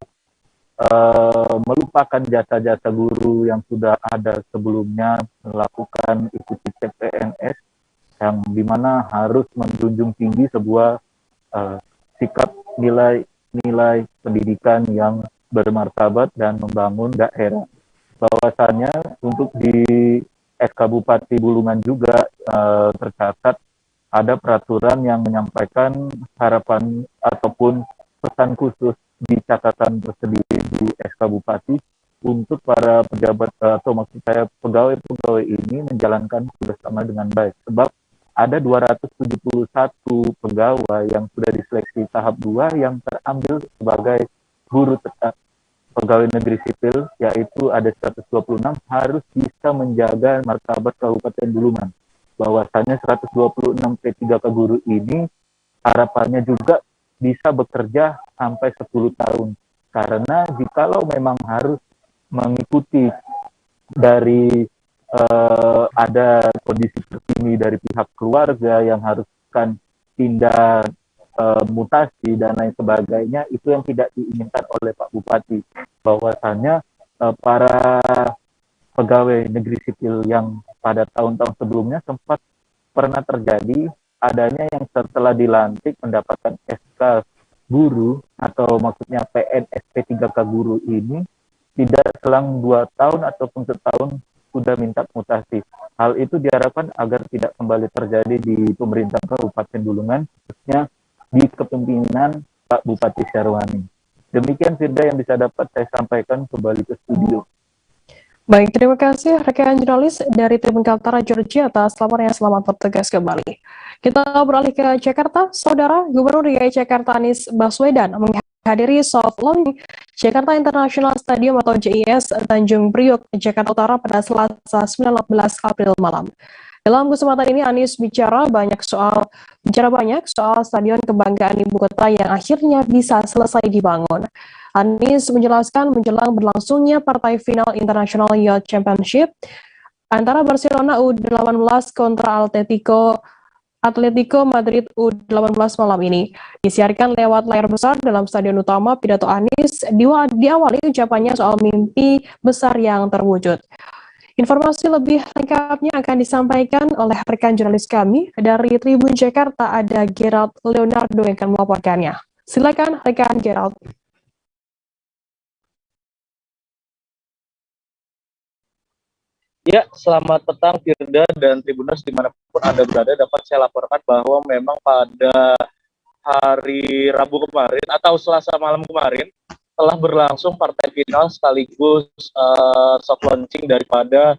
[SPEAKER 5] melupakan jasa-jasa guru yang sudah ada sebelumnya, melakukan ikuti cek PNS yang dimana harus menjunjung tinggi sebuah sikap nilai pendidikan yang bermartabat dan membangun daerah. Bahwasannya untuk di SK Bupati Bulungan juga tercatat ada peraturan yang menyampaikan harapan ataupun pesan khusus di catatan tersendiri di SK Bupati untuk para pejabat atau maksud saya pegawai-pegawai ini menjalankan bersama dengan baik. Sebab ada 271 pegawai yang sudah diseleksi tahap 2 yang terambil sebagai guru tetap pegawai negeri sipil, yaitu ada 126 harus bisa menjaga martabat Kabupaten Bulungan. Bahwasanya 126 P3K guru ini harapannya juga bisa bekerja sampai 10 tahun. Karena jikalau memang harus mengikuti dari ada kondisi terkini dari pihak keluarga yang haruskan pindah mutasi dan lain sebagainya, itu yang tidak diinginkan oleh Pak Bupati. Bahwasannya para pegawai negeri sipil yang pada tahun-tahun sebelumnya sempat pernah terjadi adanya yang setelah dilantik mendapatkan SK guru atau maksudnya PNS P3K guru ini tidak selang 2 tahun ataupun setahun sudah minta mutasi. Hal itu diharapkan agar tidak kembali terjadi di pemerintah Kabupaten Bulungan, khususnya di kepemimpinan Pak Bupati Syarwani. Demikian Firda yang bisa dapat saya sampaikan, kembali ke studio.
[SPEAKER 1] Baik, terima kasih rekan jurnalis dari Tribun Kaltara Georgia atas laporannya. Selamat bertugas kembali. Kita beralih ke Jakarta. Saudara Gubernur DKI Jakarta Anies Baswedan menghadiri soft launching Jakarta International Stadium atau JIS Tanjung Priok, Jakarta Utara pada Selasa 19 April malam. Dalam kesempatan ini Anies bicara banyak soal stadion kebanggaan ibu kota yang akhirnya bisa selesai dibangun. Anies menjelaskan menjelang berlangsungnya partai final International Youth Championship antara Barcelona U18 kontra Atletico Madrid U18 malam ini disiarkan lewat layar besar dalam stadion utama. Pidato Anies diawali ucapannya soal mimpi besar yang terwujud. Informasi lebih lengkapnya akan disampaikan oleh rekan jurnalis kami dari Tribun Jakarta, ada Gerald Leonardo yang akan melaporkannya. Silakan rekan Gerald.
[SPEAKER 6] Ya, selamat petang Firda dan Tribuners dimanapun Anda berada. Dapat saya laporkan bahwa memang pada hari Rabu kemarin atau Selasa malam kemarin telah berlangsung partai final sekaligus soft launching daripada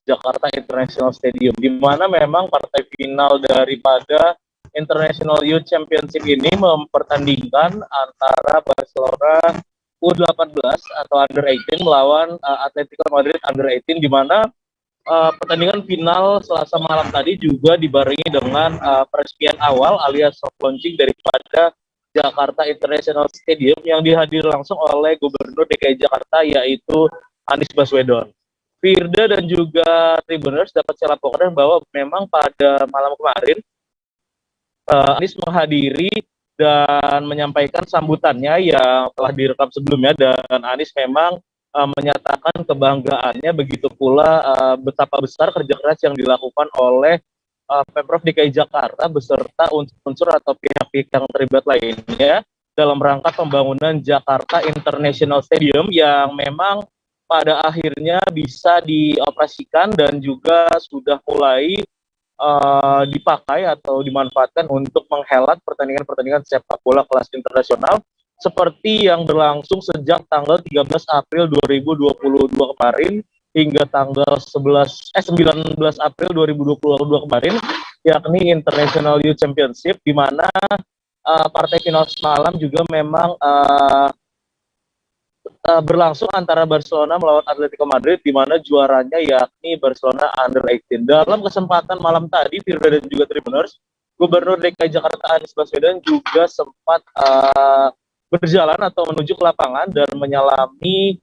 [SPEAKER 6] Jakarta International Stadium, di mana memang partai final daripada International Youth Championship ini mempertandingkan antara Barcelona U18 atau Under 18 melawan Atletico Madrid Under 18, di mana pertandingan final Selasa malam tadi juga dibarengi dengan peresmian awal alias soft launching daripada Jakarta International Stadium yang dihadiri langsung oleh Gubernur DKI Jakarta, yaitu Anies Baswedan. Firda dan juga Tribuners, dapat saya laporkan bahwa memang pada malam kemarin Anies menghadiri dan menyampaikan sambutannya yang telah direkam sebelumnya, dan Anies memang menyatakan kebanggaannya, begitu pula betapa besar kerja keras yang dilakukan oleh Pemprov DKI Jakarta beserta unsur atau pihak-pihak yang terlibat lainnya dalam rangka pembangunan Jakarta International Stadium yang memang pada akhirnya bisa dioperasikan dan juga sudah mulai dipakai atau dimanfaatkan untuk menghelat pertandingan-pertandingan sepak bola kelas internasional seperti yang berlangsung sejak tanggal 13 April 2022 kemarin hingga tanggal 19 April 2022 kemarin, yakni International Youth Championship, di mana partai final semalam juga memang berlangsung antara Barcelona melawan Atletico Madrid, di mana juaranya yakni Barcelona Under 18. Dalam kesempatan malam tadi, Firda dan juga Tribuners, Gubernur DKI Jakarta Anies Baswedan juga sempat berjalan atau menuju ke lapangan dan menyalami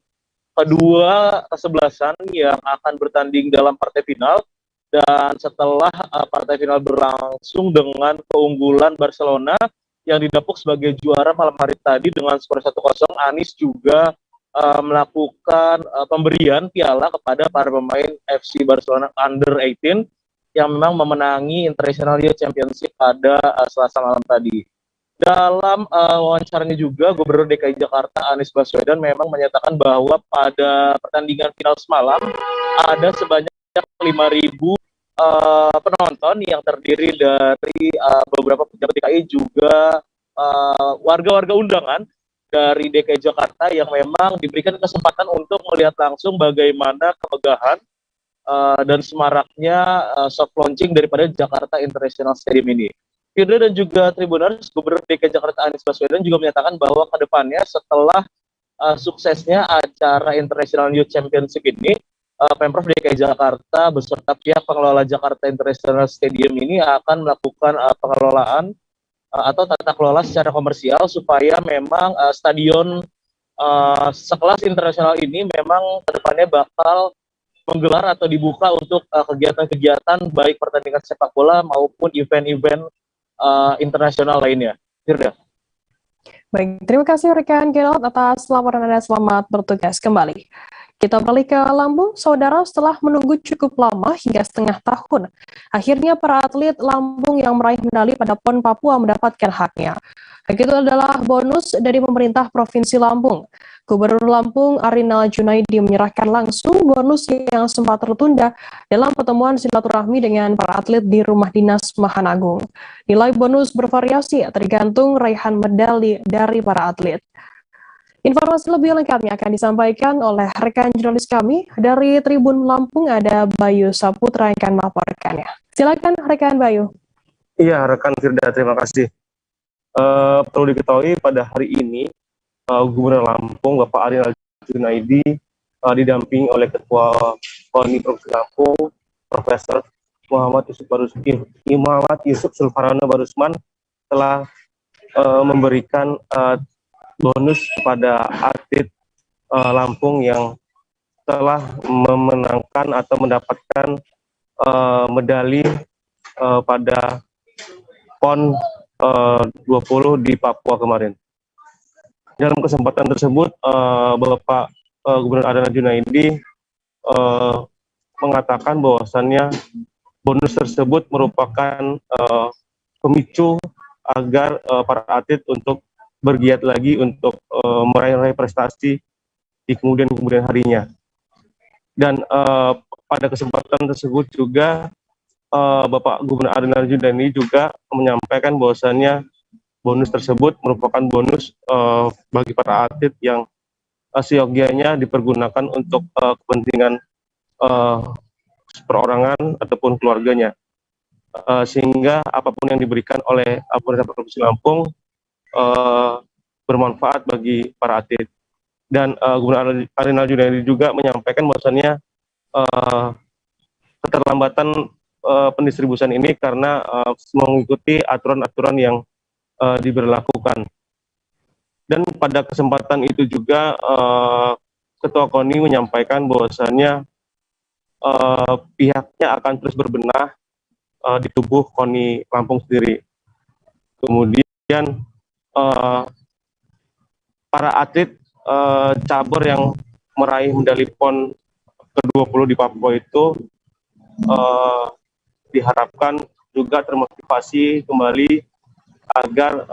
[SPEAKER 6] kedua kesebelasan yang akan bertanding dalam partai final. Dan setelah partai final berlangsung dengan keunggulan Barcelona yang didapuk sebagai juara malam hari tadi dengan skor 1-0, Anies juga melakukan pemberian piala kepada para pemain FC Barcelona Under 18 yang memang memenangi International Youth Championship pada Selasa malam tadi. Dalam wawancaranya juga, Gubernur DKI Jakarta Anies Baswedan memang menyatakan bahwa pada pertandingan final semalam ada sebanyak 5.000 penonton yang terdiri dari beberapa pejabat DKI juga warga-warga undangan dari DKI Jakarta yang memang diberikan kesempatan untuk melihat langsung bagaimana kemegahan dan semaraknya soft launching daripada Jakarta International Stadium ini. Firda dan juga Tribuners, Gubernur DKI Jakarta Anies Baswedan juga menyatakan bahwa ke depannya setelah suksesnya acara International Youth Championship ini, Pemprov DKI Jakarta beserta pihak pengelola Jakarta International Stadium ini akan melakukan pengelolaan atau tata kelola secara komersial supaya memang stadion sekelas internasional ini memang ke depannya bakal menggelar atau dibuka untuk kegiatan-kegiatan baik pertandingan sepak bola maupun event-event internasional lainnya. Firda.
[SPEAKER 1] Baik, terima kasih rekan Gerald atas laporan Anda. Selamat bertugas kembali. Kita beralih ke Lampung, saudara. Setelah menunggu cukup lama hingga setengah tahun, akhirnya para atlet Lampung yang meraih medali pada PON Papua mendapatkan haknya. Itu adalah bonus dari pemerintah Provinsi Lampung. Gubernur Lampung Arinal Junaidi menyerahkan langsung bonus yang sempat tertunda dalam pertemuan silaturahmi dengan para atlet di Rumah Dinas Mahanagung. Nilai bonus bervariasi tergantung raihan medali dari para atlet. Informasi lebih lengkapnya akan disampaikan oleh rekan jurnalis kami dari Tribun Lampung, ada Bayu Saputra yang akan melaporkannya. Silakan rekan Bayu.
[SPEAKER 7] Iya, rekan Firda, terima kasih. Perlu diketahui pada hari ini Gubernur Lampung Bapak Arinal Junaidi didampingi oleh Ketua KONI Provinsi Lampung Profesor Muhammad Yusuf Sulfarano Barusman telah memberikan bonus kepada atlet Lampung yang telah memenangkan atau mendapatkan medali pada PON 20 di Papua kemarin. Dalam kesempatan tersebut, Bapak Gubernur Arinal Junaidi mengatakan bahwasannya bonus tersebut merupakan pemicu agar para atlet untuk bergiat lagi untuk meraih prestasi di kemudian harinya. Dan pada kesempatan tersebut juga Bapak Gubernur Arinal Junaidi juga menyampaikan bahwasannya bonus tersebut merupakan bonus bagi para atlet yang seyogianya dipergunakan untuk kepentingan perorangan ataupun keluarganya, sehingga apapun yang diberikan oleh pemerintah Provinsi Lampung bermanfaat bagi para atlet. Dan Gubernur Arinal Junaidi juga menyampaikan bahwasannya keterlambatan pendistribusian ini karena mengikuti aturan-aturan yang diberlakukan. Dan pada kesempatan itu juga Ketua KONI menyampaikan bahwasannya pihaknya akan terus berbenah di tubuh KONI Lampung sendiri. Kemudian para atlet cabur yang meraih medali PON ke-20 di Papua itu diharapkan juga termotivasi kembali agar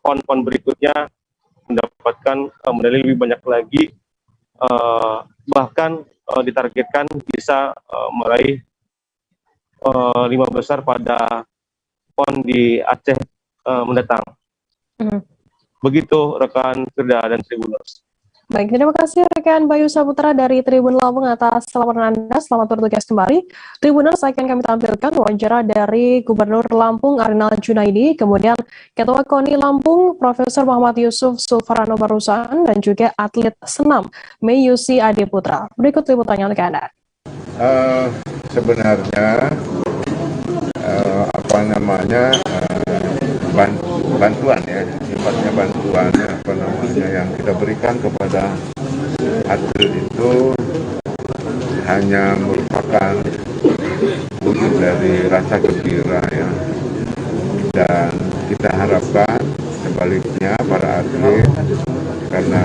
[SPEAKER 7] PON-PON berikutnya mendapatkan medali lebih banyak lagi, bahkan ditargetkan bisa meraih 5 besar pada PON di Aceh mendatang. Begitu rekan Firda dan Tribuners.
[SPEAKER 1] Baik, terima kasih rekan Bayu Saputra dari Tribun Lampung atas laporan Anda. Selamat bertugas kembali. Tribuners, akan kami tampilkan wawancara dari Gubernur Lampung Arinal Junaidi, kemudian Ketua KONI Lampung Profesor Muhammad Yusuf Sulfarano Barusman, dan juga atlet senam Meyusi Adeputra. Berikut liputannya untuk Anda.
[SPEAKER 8] Sebenarnya bantuan ya, sifatnya bantuan yang kita berikan kepada atlet itu hanya merupakan wujud dari rasa gembira ya, dan kita harapkan sebaliknya para atlet karena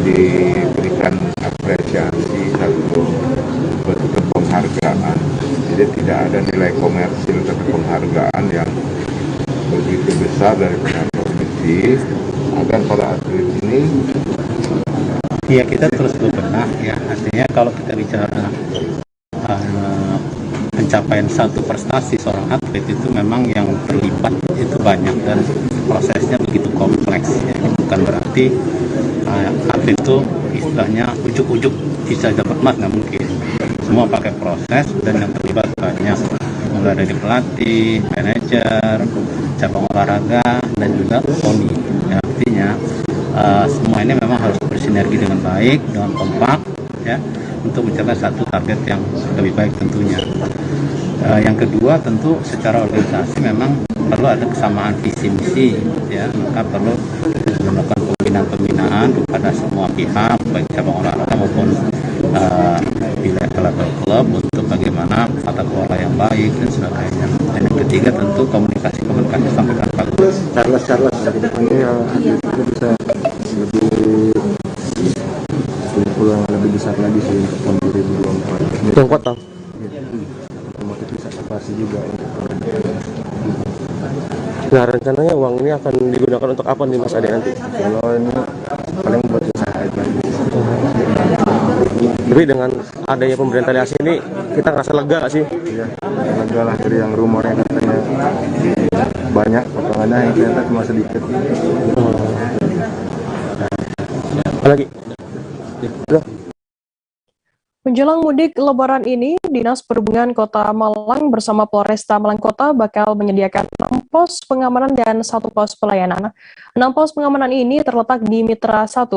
[SPEAKER 8] diberikan apresiasi satu bentuk penghargaan, jadi tidak ada nilai komersil tapi penghargaan yang begitu besar dari pihak provinsi agar para atlet ini
[SPEAKER 9] ya kita terus berbenah ya, artinya kalau kita bicara pencapaian satu prestasi seorang atlet itu memang yang terlibat itu banyak dan prosesnya begitu kompleks ya. Bukan berarti atlet itu istilahnya ujuk-ujuk bisa dapat emas, nggak mungkin. Semua pakai proses dan yang terlibat banyak, mulai dari pelatih, manajer, cabang olahraga dan juga KONI ya, artinya semua ini memang harus bersinergi dengan baik, dengan kompak ya, untuk mencapai satu target yang lebih baik tentunya. Yang kedua tentu secara organisasi memang perlu ada kesamaan visi misi ya, maka perlu melakukan pembinaan kepada semua pihak baik cabang olahraga maupun di level klub untuk bagaimana tata kelola yang baik dan sebagainya. Dan yang ketiga tentu komunikasi sampaikan bagus.
[SPEAKER 19] Charles kedepannya itu bisa lebih peluang lebih besar lagi sih untuk tahun 2024. Yang kuat tau? Otomatis bisa pasti juga. Nah rencananya uang ini akan digunakan untuk apa nih Mas Ade nanti? Kalau ini paling buat usaha aja. Tapi dengan adanya pemberian tali asih ini kita ngerasa lega gak sih? Iya, lega lah dari yang rumornya katanya banyak, potongannya yang ternyata cuma sedikit. Apa lagi?
[SPEAKER 1] Menjelang mudik Lebaran ini, Dinas Perhubungan Kota Malang bersama Polresta Malang Kota bakal menyediakan 6 pos pengamanan dan 1 pos pelayanan. 6 pos pengamanan ini terletak di Mitra 1,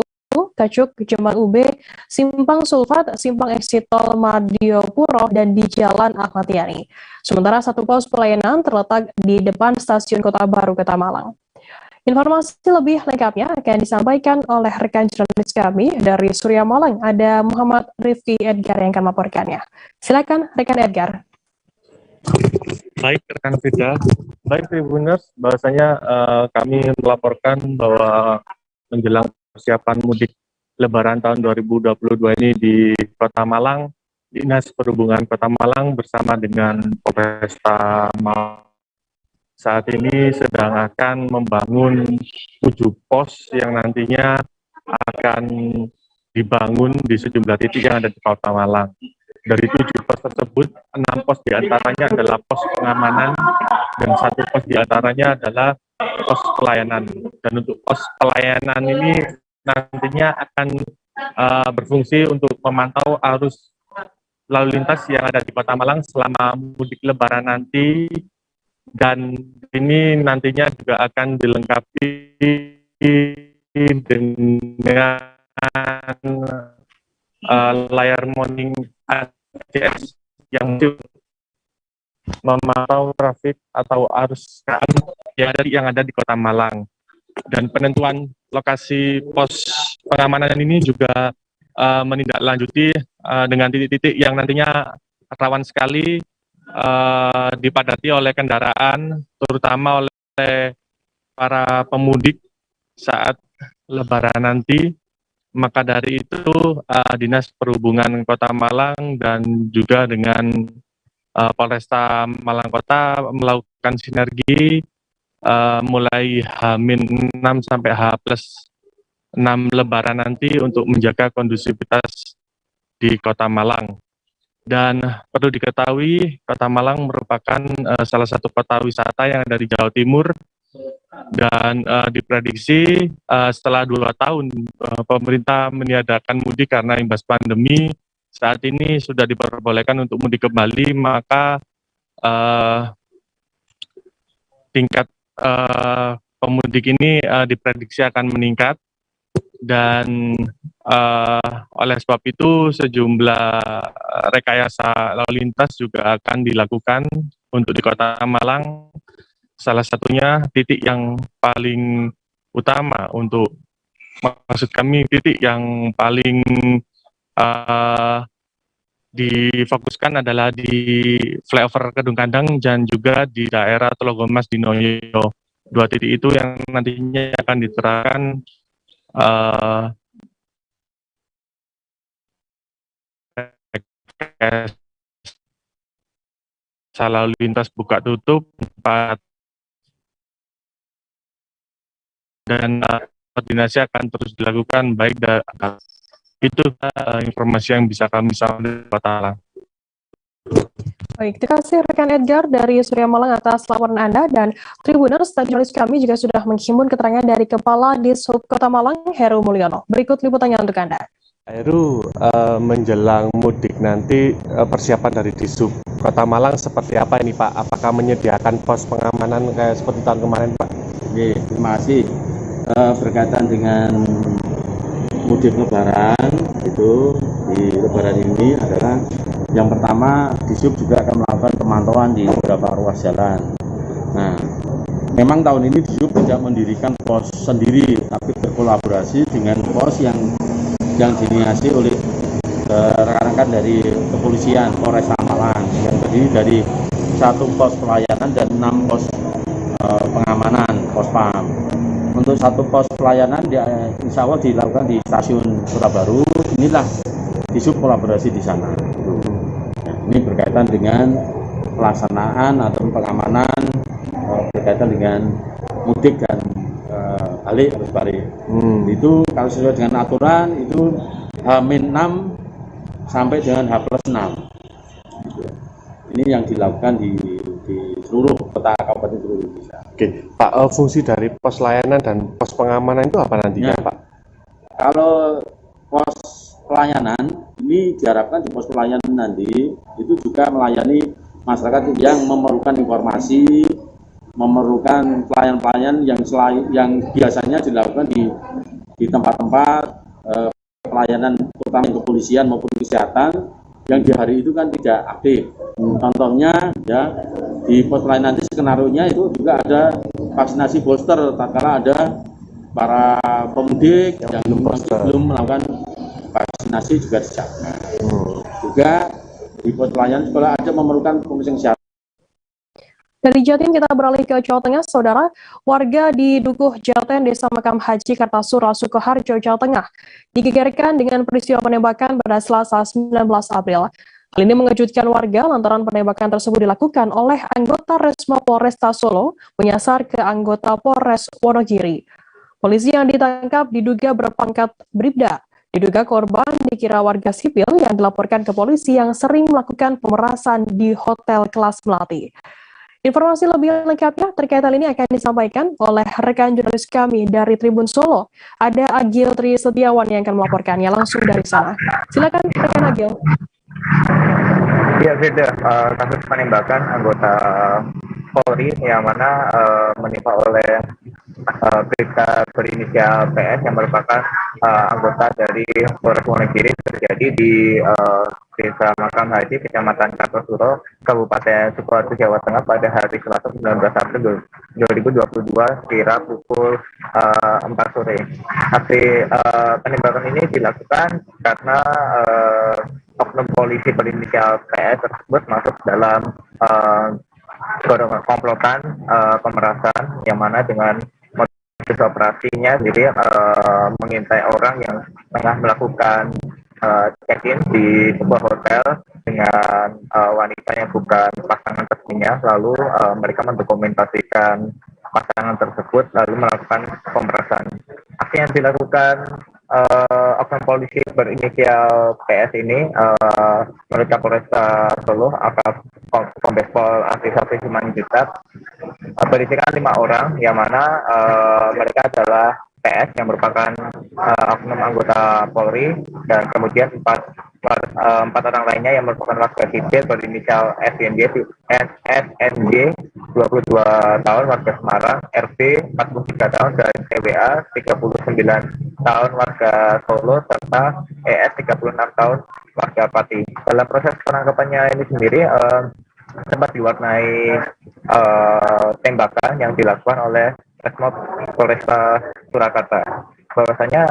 [SPEAKER 1] Kacuk, Jeman UB, Simpang Sulfat, Simpang Exit Tol Madiopuro, dan di Jalan Ahmad Yani. Sementara 1 pos pelayanan terletak di depan Stasiun Kota Baru Kota Malang. Informasi lebih lengkapnya akan disampaikan oleh rekan jurnalis kami dari Surya Malang. Ada Muhammad Rifki Edgar yang akan melaporkannya. Silakan rekan Edgar.
[SPEAKER 6] Baik rekan Fida, baik Tribuners, bahwasanya kami melaporkan bahwa menjelang persiapan mudik Lebaran tahun 2022 ini di Kota Malang, Dinas Perhubungan Kota Malang bersama dengan Polresta Malang saat ini sedang akan membangun 7 pos yang nantinya akan dibangun di sejumlah titik yang ada di Kota Malang. Dari 7 pos tersebut, 6 pos diantaranya adalah pos pengamanan dan 1 pos diantaranya adalah pos pelayanan. Dan untuk pos pelayanan ini nantinya akan berfungsi untuk memantau arus lalu lintas yang ada di Kota Malang selama mudik Lebaran nanti. Dan ini nantinya juga akan dilengkapi dengan layar morning ACS yang memantau trafik atau arus yang ada di Kota Malang. Dan penentuan lokasi pos pengamanan ini juga menindaklanjuti dengan titik-titik yang nantinya rawan sekali dipadati oleh kendaraan, terutama oleh para pemudik saat Lebaran nanti. Maka dari itu Dinas Perhubungan Kota Malang dan juga dengan Polresta Malang Kota melakukan sinergi mulai H-6 sampai H+6 Lebaran nanti untuk menjaga kondusivitas di Kota Malang. Dan perlu diketahui, Kota Malang merupakan salah satu kota wisata yang ada di Jawa Timur. Dan diprediksi setelah 2 tahun pemerintah meniadakan mudik karena imbas pandemi, saat ini sudah diperbolehkan untuk mudik kembali, maka tingkat pemudik ini diprediksi akan meningkat. Dan oleh sebab itu sejumlah rekayasa lalu lintas juga akan dilakukan untuk di Kota Malang. Salah satunya titik yang paling utama maksud kami titik yang paling difokuskan adalah di flyover Kedung Kandang dan juga di daerah Telogomas di Noyo. 2 titik itu yang nantinya akan diterapkan lalu lintas buka tutup 4
[SPEAKER 7] dan koordinasi akan terus dilakukan baik itu informasi yang bisa kami sampaikan di Kota Malang.
[SPEAKER 1] Baik, terima kasih rekan Edgar dari Surya Malang atas laporan Anda, dan Tribuners dan jurnalis kami juga sudah menghimpun keterangan dari Kepala Dishub Kota Malang, Heru Mulyono. Berikut liputannya untuk Anda.
[SPEAKER 11] Heru, menjelang mudik nanti persiapan dari Dishub Kota Malang seperti apa ini Pak? Apakah menyediakan pos pengamanan kayak seperti tahun kemarin Pak?
[SPEAKER 13] Oke, terima kasih. Berkaitan dengan mudik Lebaran itu di Lebaran ini adalah yang pertama Dishub juga akan melakukan pemantauan di beberapa ruas jalan. Nah, memang tahun ini Dishub tidak mendirikan pos sendiri, tapi berkolaborasi dengan pos yang diniasi oleh rekan-rekan dari kepolisian Polres Malang yang terdiri dari 1 pos pelayanan dan 6 pos pengamanan, pos PAM. Untuk 1 pos pelayanan insya Allah dilakukan di stasiun Kota Baru. Inilah Dishub kolaborasi di sana. Nah, ini berkaitan dengan pelaksanaan atau pengamanan berkaitan dengan mudik dan balik harus balik. Itu kalau sesuai dengan aturan itu H-6 sampai dengan H+6. Gitu. Ini yang dilakukan di seluruh kota kabupaten seluruh Indonesia.
[SPEAKER 11] Oke, Pak, fungsi dari pos layanan dan pos pengamanan itu apa nantinya, Pak?
[SPEAKER 13] Kalau pos pelayanan ini diharapkan di pos pelayanan nanti itu juga melayani masyarakat yang memerlukan informasi, memerlukan pelayan-pelayan yang biasanya dilakukan di tempat-tempat pelayanan terutama kepolisian maupun kesehatan yang di hari itu kan tidak aktif. Contohnya ya di pos pelayanan nanti skenario-nya itu juga ada vaksinasi booster tatkala ada para pemudik yang belum melakukan vaksinasi juga disiapkan. Juga di pos pelayanan kalau ada memerlukan pemeriksaan kesehatan.
[SPEAKER 1] Dari Jatim kita beralih ke Jawa Tengah, Saudara. Warga di Dukuh Jaten, Desa Makam Haji, Kartasura, Sukoharjo, Jawa Tengah, digegerkan dengan peristiwa penembakan pada Selasa 19 April. Hal ini mengejutkan warga lantaran penembakan tersebut dilakukan oleh anggota Resmo Polresta Solo menyasar ke anggota Polres Wonogiri. Polisi yang ditangkap diduga berpangkat bribda. Diduga korban dikira warga sipil yang dilaporkan ke polisi yang sering melakukan pemerasan di hotel kelas melati. Informasi lebih lengkapnya terkait hal ini akan disampaikan oleh rekan jurnalis kami dari Tribun Solo. Ada Agil Tri Setiawan yang akan melaporkannya langsung dari sana. Silakan rekan Agil.
[SPEAKER 14] Ya, Firda, kasus penembakan anggota Polri yang mana menimpa oleh Bribka berinisial PS yang merupakan anggota dari Polres Wonogiri terjadi di Desa Makam Haji, Kecamatan Kartosuro, Kabupaten Sukoharjo, Jawa Tengah pada hari Selasa 19 April 2022 kira pukul 4 sore. Aksi penembakan ini dilakukan karena oknum polisi berinisial PS tersebut masuk dalam komplotan pemerasan yang mana dengan modus operasinya jadi mengintai orang yang tengah melakukan check-in di sebuah hotel dengan wanita yang bukan pasangan resminya, lalu mereka mendokumentasikan pasangan tersebut lalu melakukan pemerasan. Aksi yang dilakukan oknum polisi berinisial PS ini menurut Kapolresta Solo Kombes Pol Artisati Simanjuntak berisikan 5 orang yang mana mereka adalah PS yang merupakan oknum anggota Polri dan kemudian 4 orang lainnya yang merupakan warga sipil berinisial SNJ 22 tahun warga Semarang, RB 43 tahun dan CWA 39 tahun warga Solo serta ES 36 tahun warga Pati. Dalam proses penangkapannya ini sendiri sempat diwarnai tembakan yang dilakukan oleh Resmo Polresta Surakarta. Bahwasanya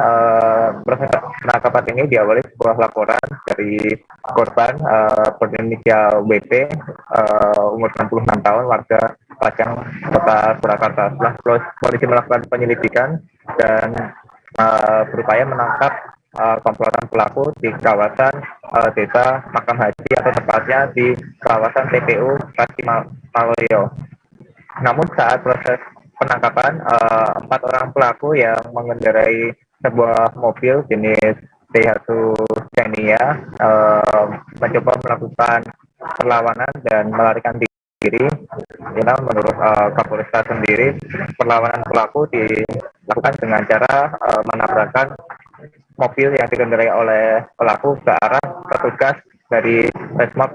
[SPEAKER 14] proses penangkapan ini diawali sebuah laporan dari korban berinisial WP umur 66 tahun warga Pacang Kota Surakarta. Setelah polisi melakukan penyelidikan dan berupaya menangkap komplotan pelaku di kawasan Desa Makam Haji atau tepatnya di kawasan TPU Tasimaloyo. Namun saat proses penangkapan 4 orang pelaku yang mengendarai sebuah mobil jenis Daihatsu Xenia mencoba melakukan perlawanan dan melarikan diri. Karena menurut Kapolresta sendiri, perlawanan pelaku dilakukan dengan cara menabrakkan mobil yang dikendarai oleh pelaku ke arah petugas dari Resmob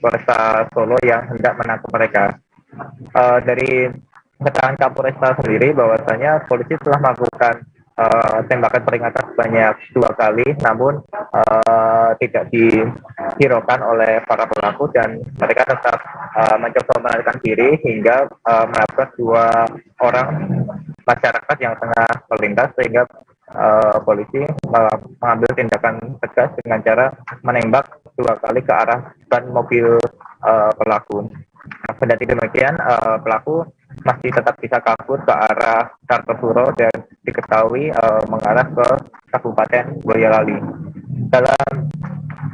[SPEAKER 14] Polresta Solo yang hendak menangkap mereka. Dari keterangan Kapolresta sendiri bahwasanya polisi telah melakukan tembakan peringatan sebanyak 2 kali, namun tidak dihiraukan oleh para pelaku dan mereka tetap mencoba melarikan diri hingga menabrak 2 orang masyarakat yang tengah melintas, sehingga polisi mengambil tindakan tegas dengan cara menembak 2 kali ke arah ban mobil pelaku. Kendati demikian, pelaku masih tetap bisa kabur ke arah Kartosuro dan diketahui mengarah ke Kabupaten Boyolali. Dalam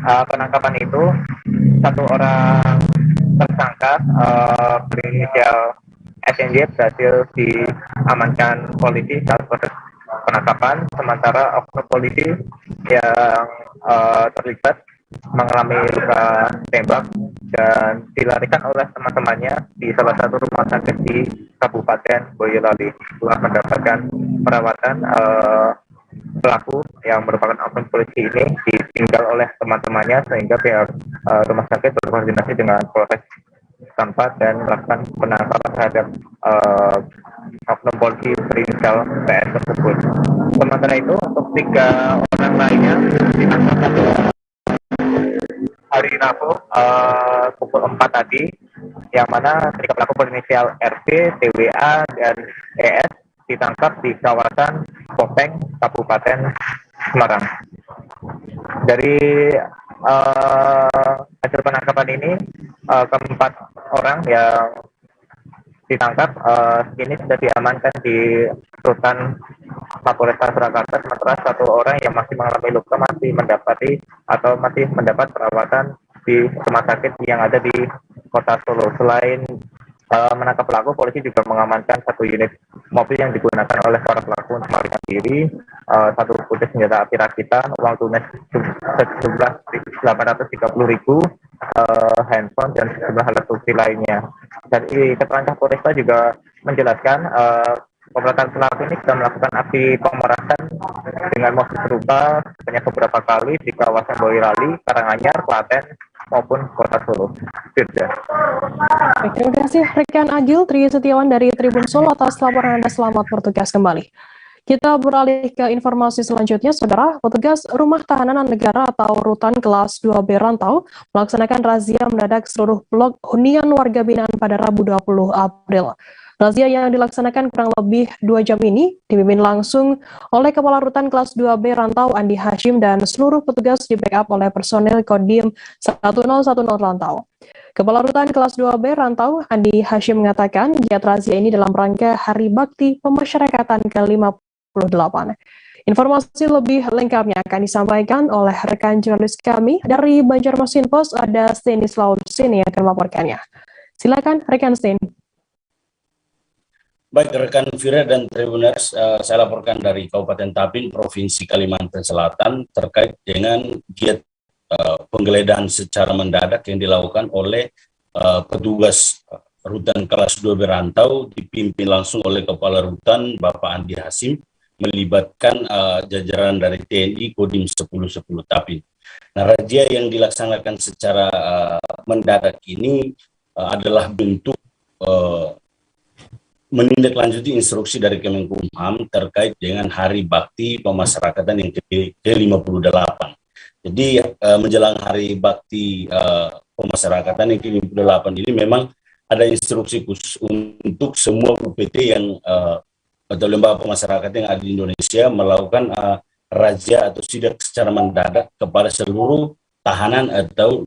[SPEAKER 14] penangkapan itu, 1 orang tersangka berinisial SNJ berhasil diamankan polisi saat proses penangkapan, sementara oknum polisi yang terlibat mengalami luka tembak dan dilarikan oleh teman-temannya di salah satu rumah sakit di Kabupaten Boyolali. Setelah mendapatkan perawatan, pelaku yang merupakan oknum polisi ini ditinggal oleh teman-temannya, sehingga pihak rumah sakit berkoordinasi dengan Polres setempat dan melakukan penangkapan terhadap oknum polisi berinisial PS tersebut. Sementara itu, untuk 3 orang lainnya ditangkap pada hari Rabu pukul 4 tadi, yang mana 3 pelaku berinisial RB, TWA, dan ES ditangkap di kawasan Kopeng, Kabupaten Semarang. Dari hasil penangkapan ini, ke-4 orang yang ditangkap kini sudah diamankan di rutan Mapolresta Surakarta, sementara 1 orang yang masih mengalami luka masih mendapat perawatan di rumah sakit yang ada di Kota Solo. Selain menangkap pelaku, polisi juga mengamankan 1 unit mobil yang digunakan oleh para pelaku untuk melarikan diri, 1 butir senjata api rakitan, uang tunai sejumlah 830.000, handphone dan sejumlah alat bukti lainnya. Dari keterangan Kapolresta juga menjelaskan pemberantasan pelaku ini sudah melakukan aksi pemerasan dengan modus serupa sebanyak beberapa kali di kawasan Boyolali, Karanganyar, Klaten maupun Kota Solo.
[SPEAKER 1] Baik, terima kasih rekan Agil Tri Setiawan dari Tribun Solo atas laporan Anda. Selamat bertugas kembali. Kita beralih ke informasi selanjutnya, Saudara. Petugas Rumah Tahanan Negara atau Rutan Kelas 2B Rantau melaksanakan razia mendadak seluruh blok hunian warga binaan pada Rabu 20 April. Razia yang dilaksanakan kurang lebih 2 jam ini dipimpin langsung oleh Kepala Rutan Kelas 2B Rantau Andi Hashim dan seluruh petugas di backup oleh personel Kodim 1010 Rantau. Kepala Rutan Kelas 2B Rantau Andi Hashim mengatakan giat razia ini dalam rangka Hari Bakti Pemasyarakatan ke-58. Informasi lebih lengkapnya akan disampaikan oleh rekan jurnalis kami dari Banjarmasin Post, ada Stanislaw Sini yang akan melaporkannya. Silakan rekan Stin.
[SPEAKER 10] Baik rekan Vira dan Tribuners, saya laporkan dari Kabupaten Tapin, Provinsi Kalimantan Selatan terkait dengan giat penggeledahan secara mendadak yang dilakukan oleh petugas Rutan Kelas 2B Rantau dipimpin langsung oleh Kepala Rutan Bapak Andi Hashim, melibatkan jajaran dari TNI Kodim 1010 Tapin. Nah, razia yang dilaksanakan secara mendadak ini adalah bentuk menindaklanjuti instruksi dari Kemenkumham terkait dengan Hari Bakti Pemasyarakatan yang ke-58. Jadi menjelang Hari Bakti Pemasyarakatan yang ke-58 ini memang ada instruksi khusus untuk semua UPT yang atau lembaga pemasyarakatan yang ada di Indonesia melakukan razia atau sidak secara mendadak kepada seluruh tahanan atau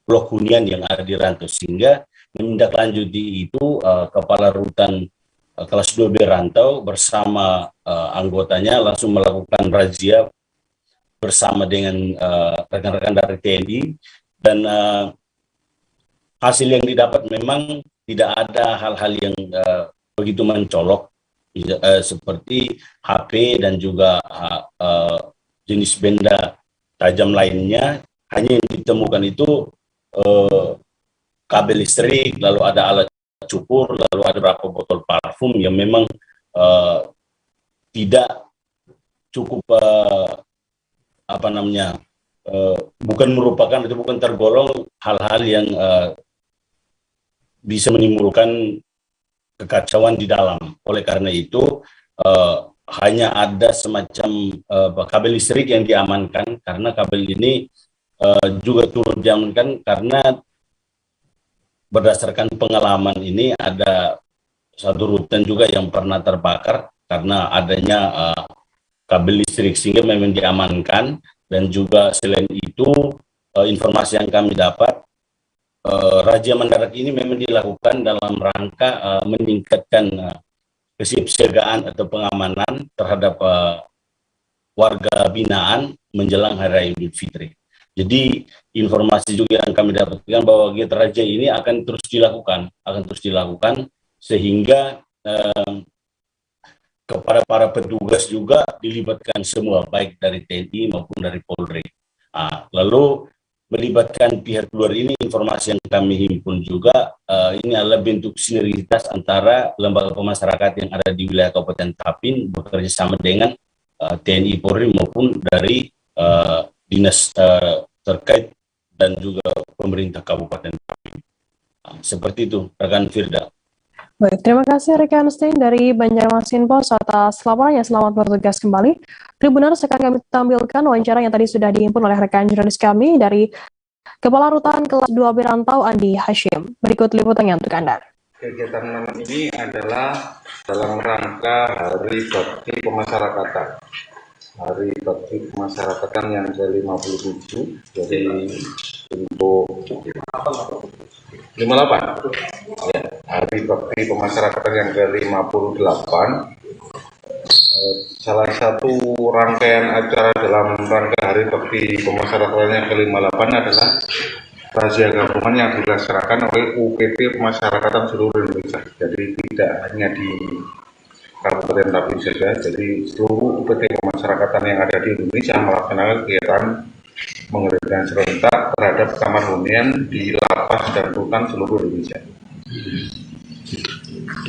[SPEAKER 10] blok hunian yang ada di Rantau, sehingga menindaklanjuti itu Kepala Rutan Kelas 2B Rantau bersama anggotanya langsung melakukan razia bersama dengan rekan-rekan dari TNI, dan hasil yang didapat memang tidak ada hal-hal yang begitu mencolok, seperti HP dan juga jenis benda tajam lainnya. Hanya yang ditemukan itu kabel listrik, lalu ada alat cukur, lalu ada beberapa botol parfum yang memang tidak cukup bukan merupakan atau bukan tergolong hal-hal yang bisa menimbulkan kekacauan di dalam. Oleh karena itu hanya ada semacam kabel listrik yang diamankan, karena kabel ini juga turut diamankan karena berdasarkan pengalaman ini ada satu rutan juga yang pernah terbakar karena adanya kabel listrik, sehingga memang diamankan. Dan juga selain itu informasi yang kami dapat, razia mendadak ini memang dilakukan dalam rangka meningkatkan kesiapsiagaan atau pengamanan terhadap warga binaan menjelang Hari Raya Idul Fitri. Jadi informasi juga yang kami dapatkan bahwa giat razia ini akan terus dilakukan, sehingga kepada para petugas juga dilibatkan semua, baik dari TNI maupun dari Polri. Lalu melibatkan pihak luar ini, informasi yang kami himpun juga, ini adalah bentuk sinergitas antara lembaga pemasyarakatan yang ada di wilayah Kabupaten Tapin bekerja sama dengan TNI Polri maupun dari dinas terkait dan juga pemerintah Kabupaten Tapin. Seperti itu, rekan Firda.
[SPEAKER 1] Baik, terima kasih rekan Stein dari Banjarmasin Pos atas laporannya. Selamat bertugas kembali. Tribuners, akan kami tampilkan wawancara yang tadi sudah dihimpun oleh rekan jurnalis kami dari Kepala Rutan Kelas 2 Berantau Andi Hashim. Berikut liputannya untuk Anda.
[SPEAKER 8] Kegiatan malam ini adalah dalam rangka Hari Bakti Pemasyarakatan. Hari Bakti Pemasyarakatan yang ke-57, jadi untuk 58 ya, Hari Bakti Pemasyarakatan yang ke-58. Salah satu rangkaian acara dalam rangka Hari Bakti Pemasyarakatan yang ke-58 adalah razia gabungan yang dilaksanakan oleh UPT Pemasyarakatan seluruh Indonesia. Jadi tidak hanya di Kabupaten Tapin saja, jadi seluruh UPT Pemasyarakatan yang ada di Indonesia melaksanakan kegiatan penggeledahan serentak terhadap kamar hunian di lapas dan rutan seluruh Indonesia.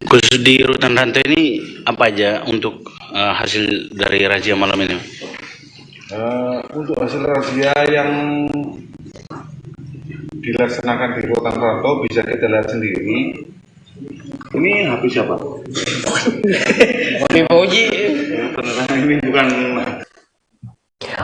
[SPEAKER 10] Khusus di rutan rantai ini apa aja untuk hasil dari razia malam ini?
[SPEAKER 8] Untuk hasil razia yang dilaksanakan di rutan rantau bisa kita lihat sendiri. Ini HP siapa? Ini bukan.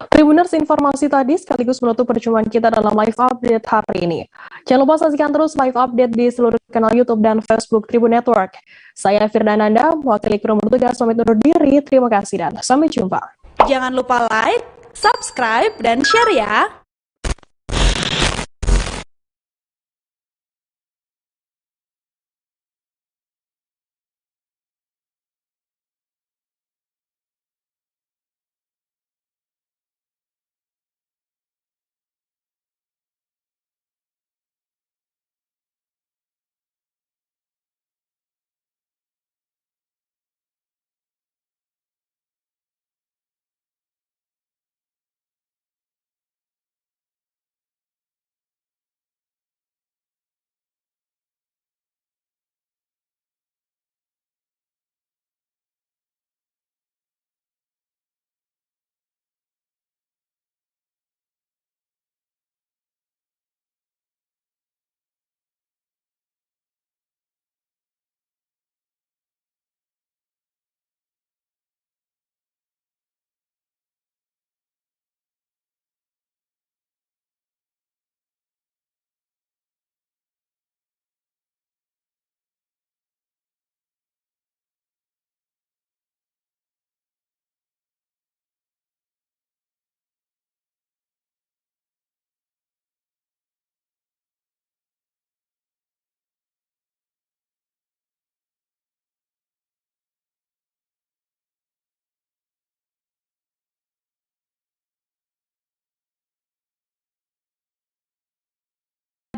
[SPEAKER 1] Tribuners, informasi tadi sekaligus menutup perjumpaan kita dalam live update hari ini. Jangan lupa saksikan terus live update di seluruh kanal YouTube dan Facebook Tribun Network. Saya Firdananda, mewakili kru bertugas pamit undur diri. Terima kasih dan sampai jumpa.
[SPEAKER 2] Jangan lupa like, subscribe, dan share ya.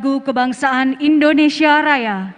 [SPEAKER 2] Lagu Kebangsaan Indonesia Raya.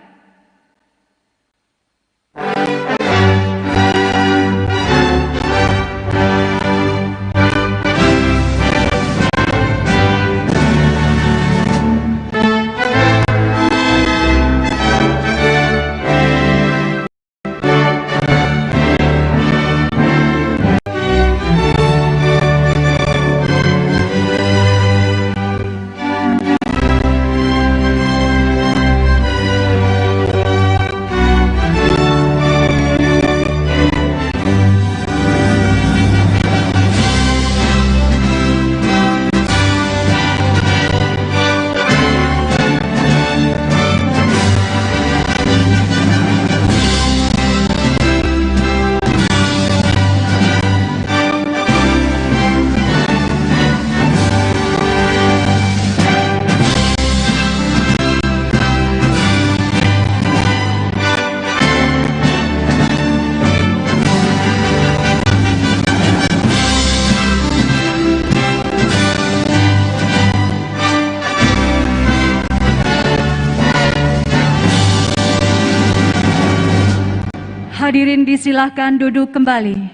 [SPEAKER 3] Hadirin disilahkan duduk kembali.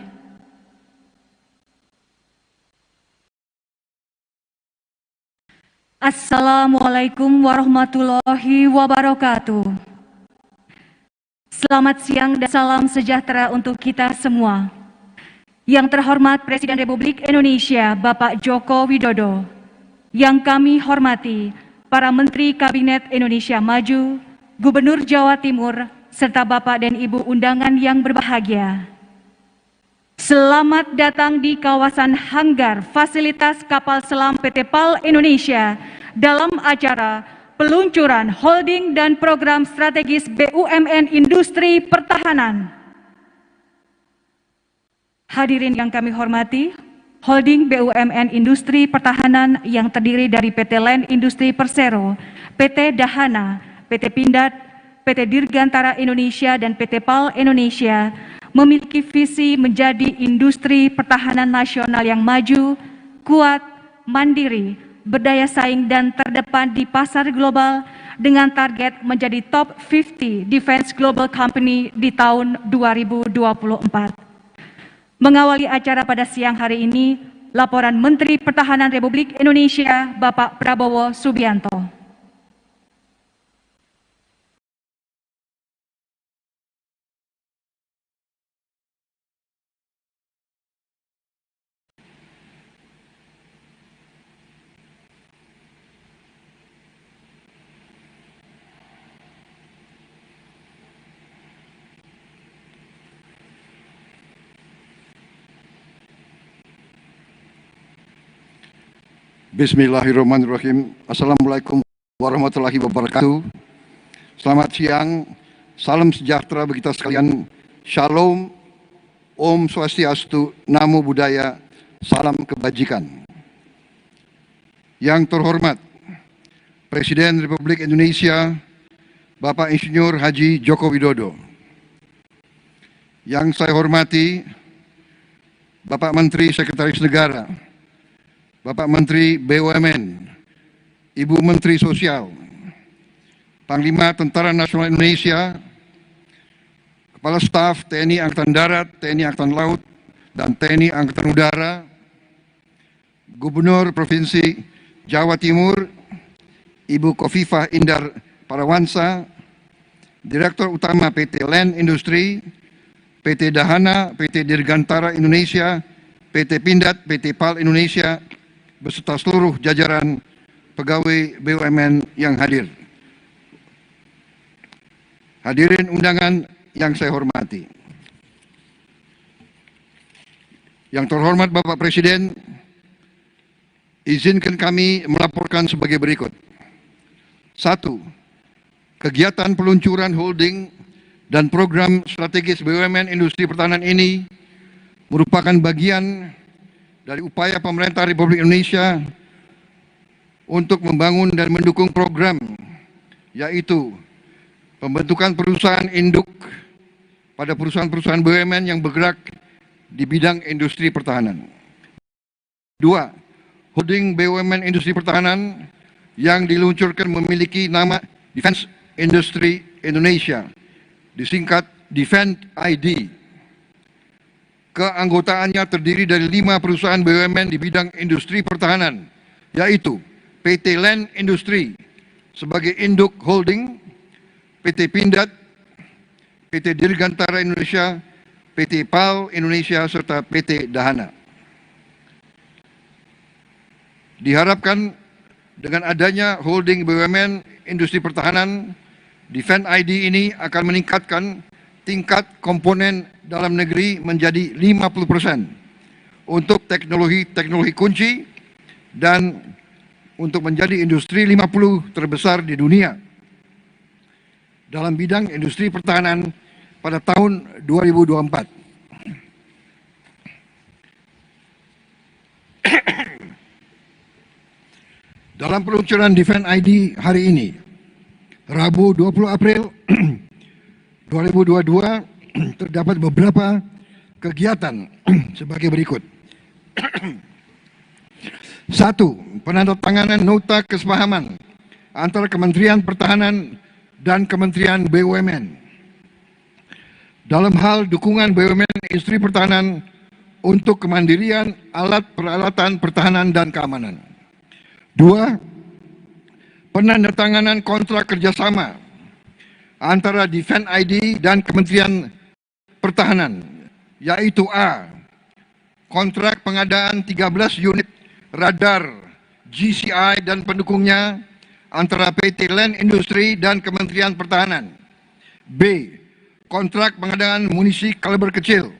[SPEAKER 3] Assalamualaikum warahmatullahi wabarakatuh. Selamat siang dan salam sejahtera untuk kita semua. Yang terhormat Presiden Republik Indonesia Bapak Joko Widodo, yang kami hormati para Menteri Kabinet Indonesia Maju, Gubernur Jawa Timur, serta Bapak dan Ibu undangan yang berbahagia. Selamat datang di kawasan hanggar fasilitas kapal selam PT PAL Indonesia dalam acara peluncuran holding dan program strategis BUMN Industri Pertahanan. Hadirin yang kami hormati, holding BUMN Industri Pertahanan yang terdiri dari PT Land Industri Persero, PT Dahana, PT Pindad, PT Dirgantara Indonesia, dan PT PAL Indonesia memiliki visi menjadi industri pertahanan nasional yang maju, kuat, mandiri, berdaya saing dan terdepan di pasar global dengan target menjadi top 50 defense global company di tahun 2024. Mengawali acara pada siang hari ini, laporan Menteri Pertahanan Republik Indonesia Bapak Prabowo Subianto.
[SPEAKER 12] Bismillahirrahmanirrahim. Assalamualaikum warahmatullahi wabarakatuh. Selamat siang, salam sejahtera bagi kita sekalian. Shalom, Om Swastiastu, Namo Buddhaya, salam kebajikan. Yang terhormat Presiden Republik Indonesia Bapak Insinyur Haji Joko Widodo. Yang saya hormati Bapak Menteri Sekretaris Negara, Bapak Menteri BUMN, Ibu Menteri Sosial, Panglima Tentara Nasional Indonesia, Kepala Staf TNI Angkatan Darat, TNI Angkatan Laut, dan TNI Angkatan Udara, Gubernur Provinsi Jawa Timur, Ibu Khofifah Indar Parawansa, Direktur Utama PT Land Industri, PT Dahana, PT Dirgantara Indonesia, PT Pindad, PT PAL Indonesia, beserta seluruh jajaran pegawai BUMN yang hadir. Hadirin undangan yang saya hormati. Yang terhormat Bapak Presiden, izinkan kami melaporkan sebagai berikut. 1. Kegiatan peluncuran holding dan program strategis BUMN Industri Pertahanan ini merupakan bagian dari upaya pemerintah Republik Indonesia untuk membangun dan mendukung program, yaitu pembentukan perusahaan induk pada perusahaan-perusahaan BUMN yang bergerak di bidang industri pertahanan. 2. Holding BUMN Industri Pertahanan yang diluncurkan memiliki nama Defense Industry Indonesia, disingkat Defense ID. Keanggotaannya terdiri dari 5 perusahaan BUMN di bidang industri pertahanan, yaitu PT Land Industri sebagai induk holding, PT Pindad, PT Dirgantara Indonesia, PT PAL Indonesia, serta PT Dahana. Diharapkan dengan adanya holding BUMN Industri Pertahanan, Defense ID ini akan meningkatkan tingkat komponen dalam negeri menjadi 50% untuk teknologi kunci dan untuk menjadi industri 50 terbesar di dunia dalam bidang industri pertahanan pada tahun 2024. Dalam peluncuran Defense ID hari ini, Rabu 20 April 2022, terdapat beberapa kegiatan sebagai berikut. 1. Penandatanganan nota kesepahaman antara Kementerian Pertahanan dan Kementerian BUMN. dalam hal dukungan BUMN industri pertahanan untuk kemandirian alat peralatan pertahanan dan keamanan. 2. Penandatanganan kontrak kerjasama antara Defense ID dan Kementerian Pertahanan, yaitu A. Kontrak pengadaan 13 unit radar GCI dan pendukungnya antara PT Land Industri dan Kementerian Pertahanan. B. Kontrak pengadaan munisi kaliber kecil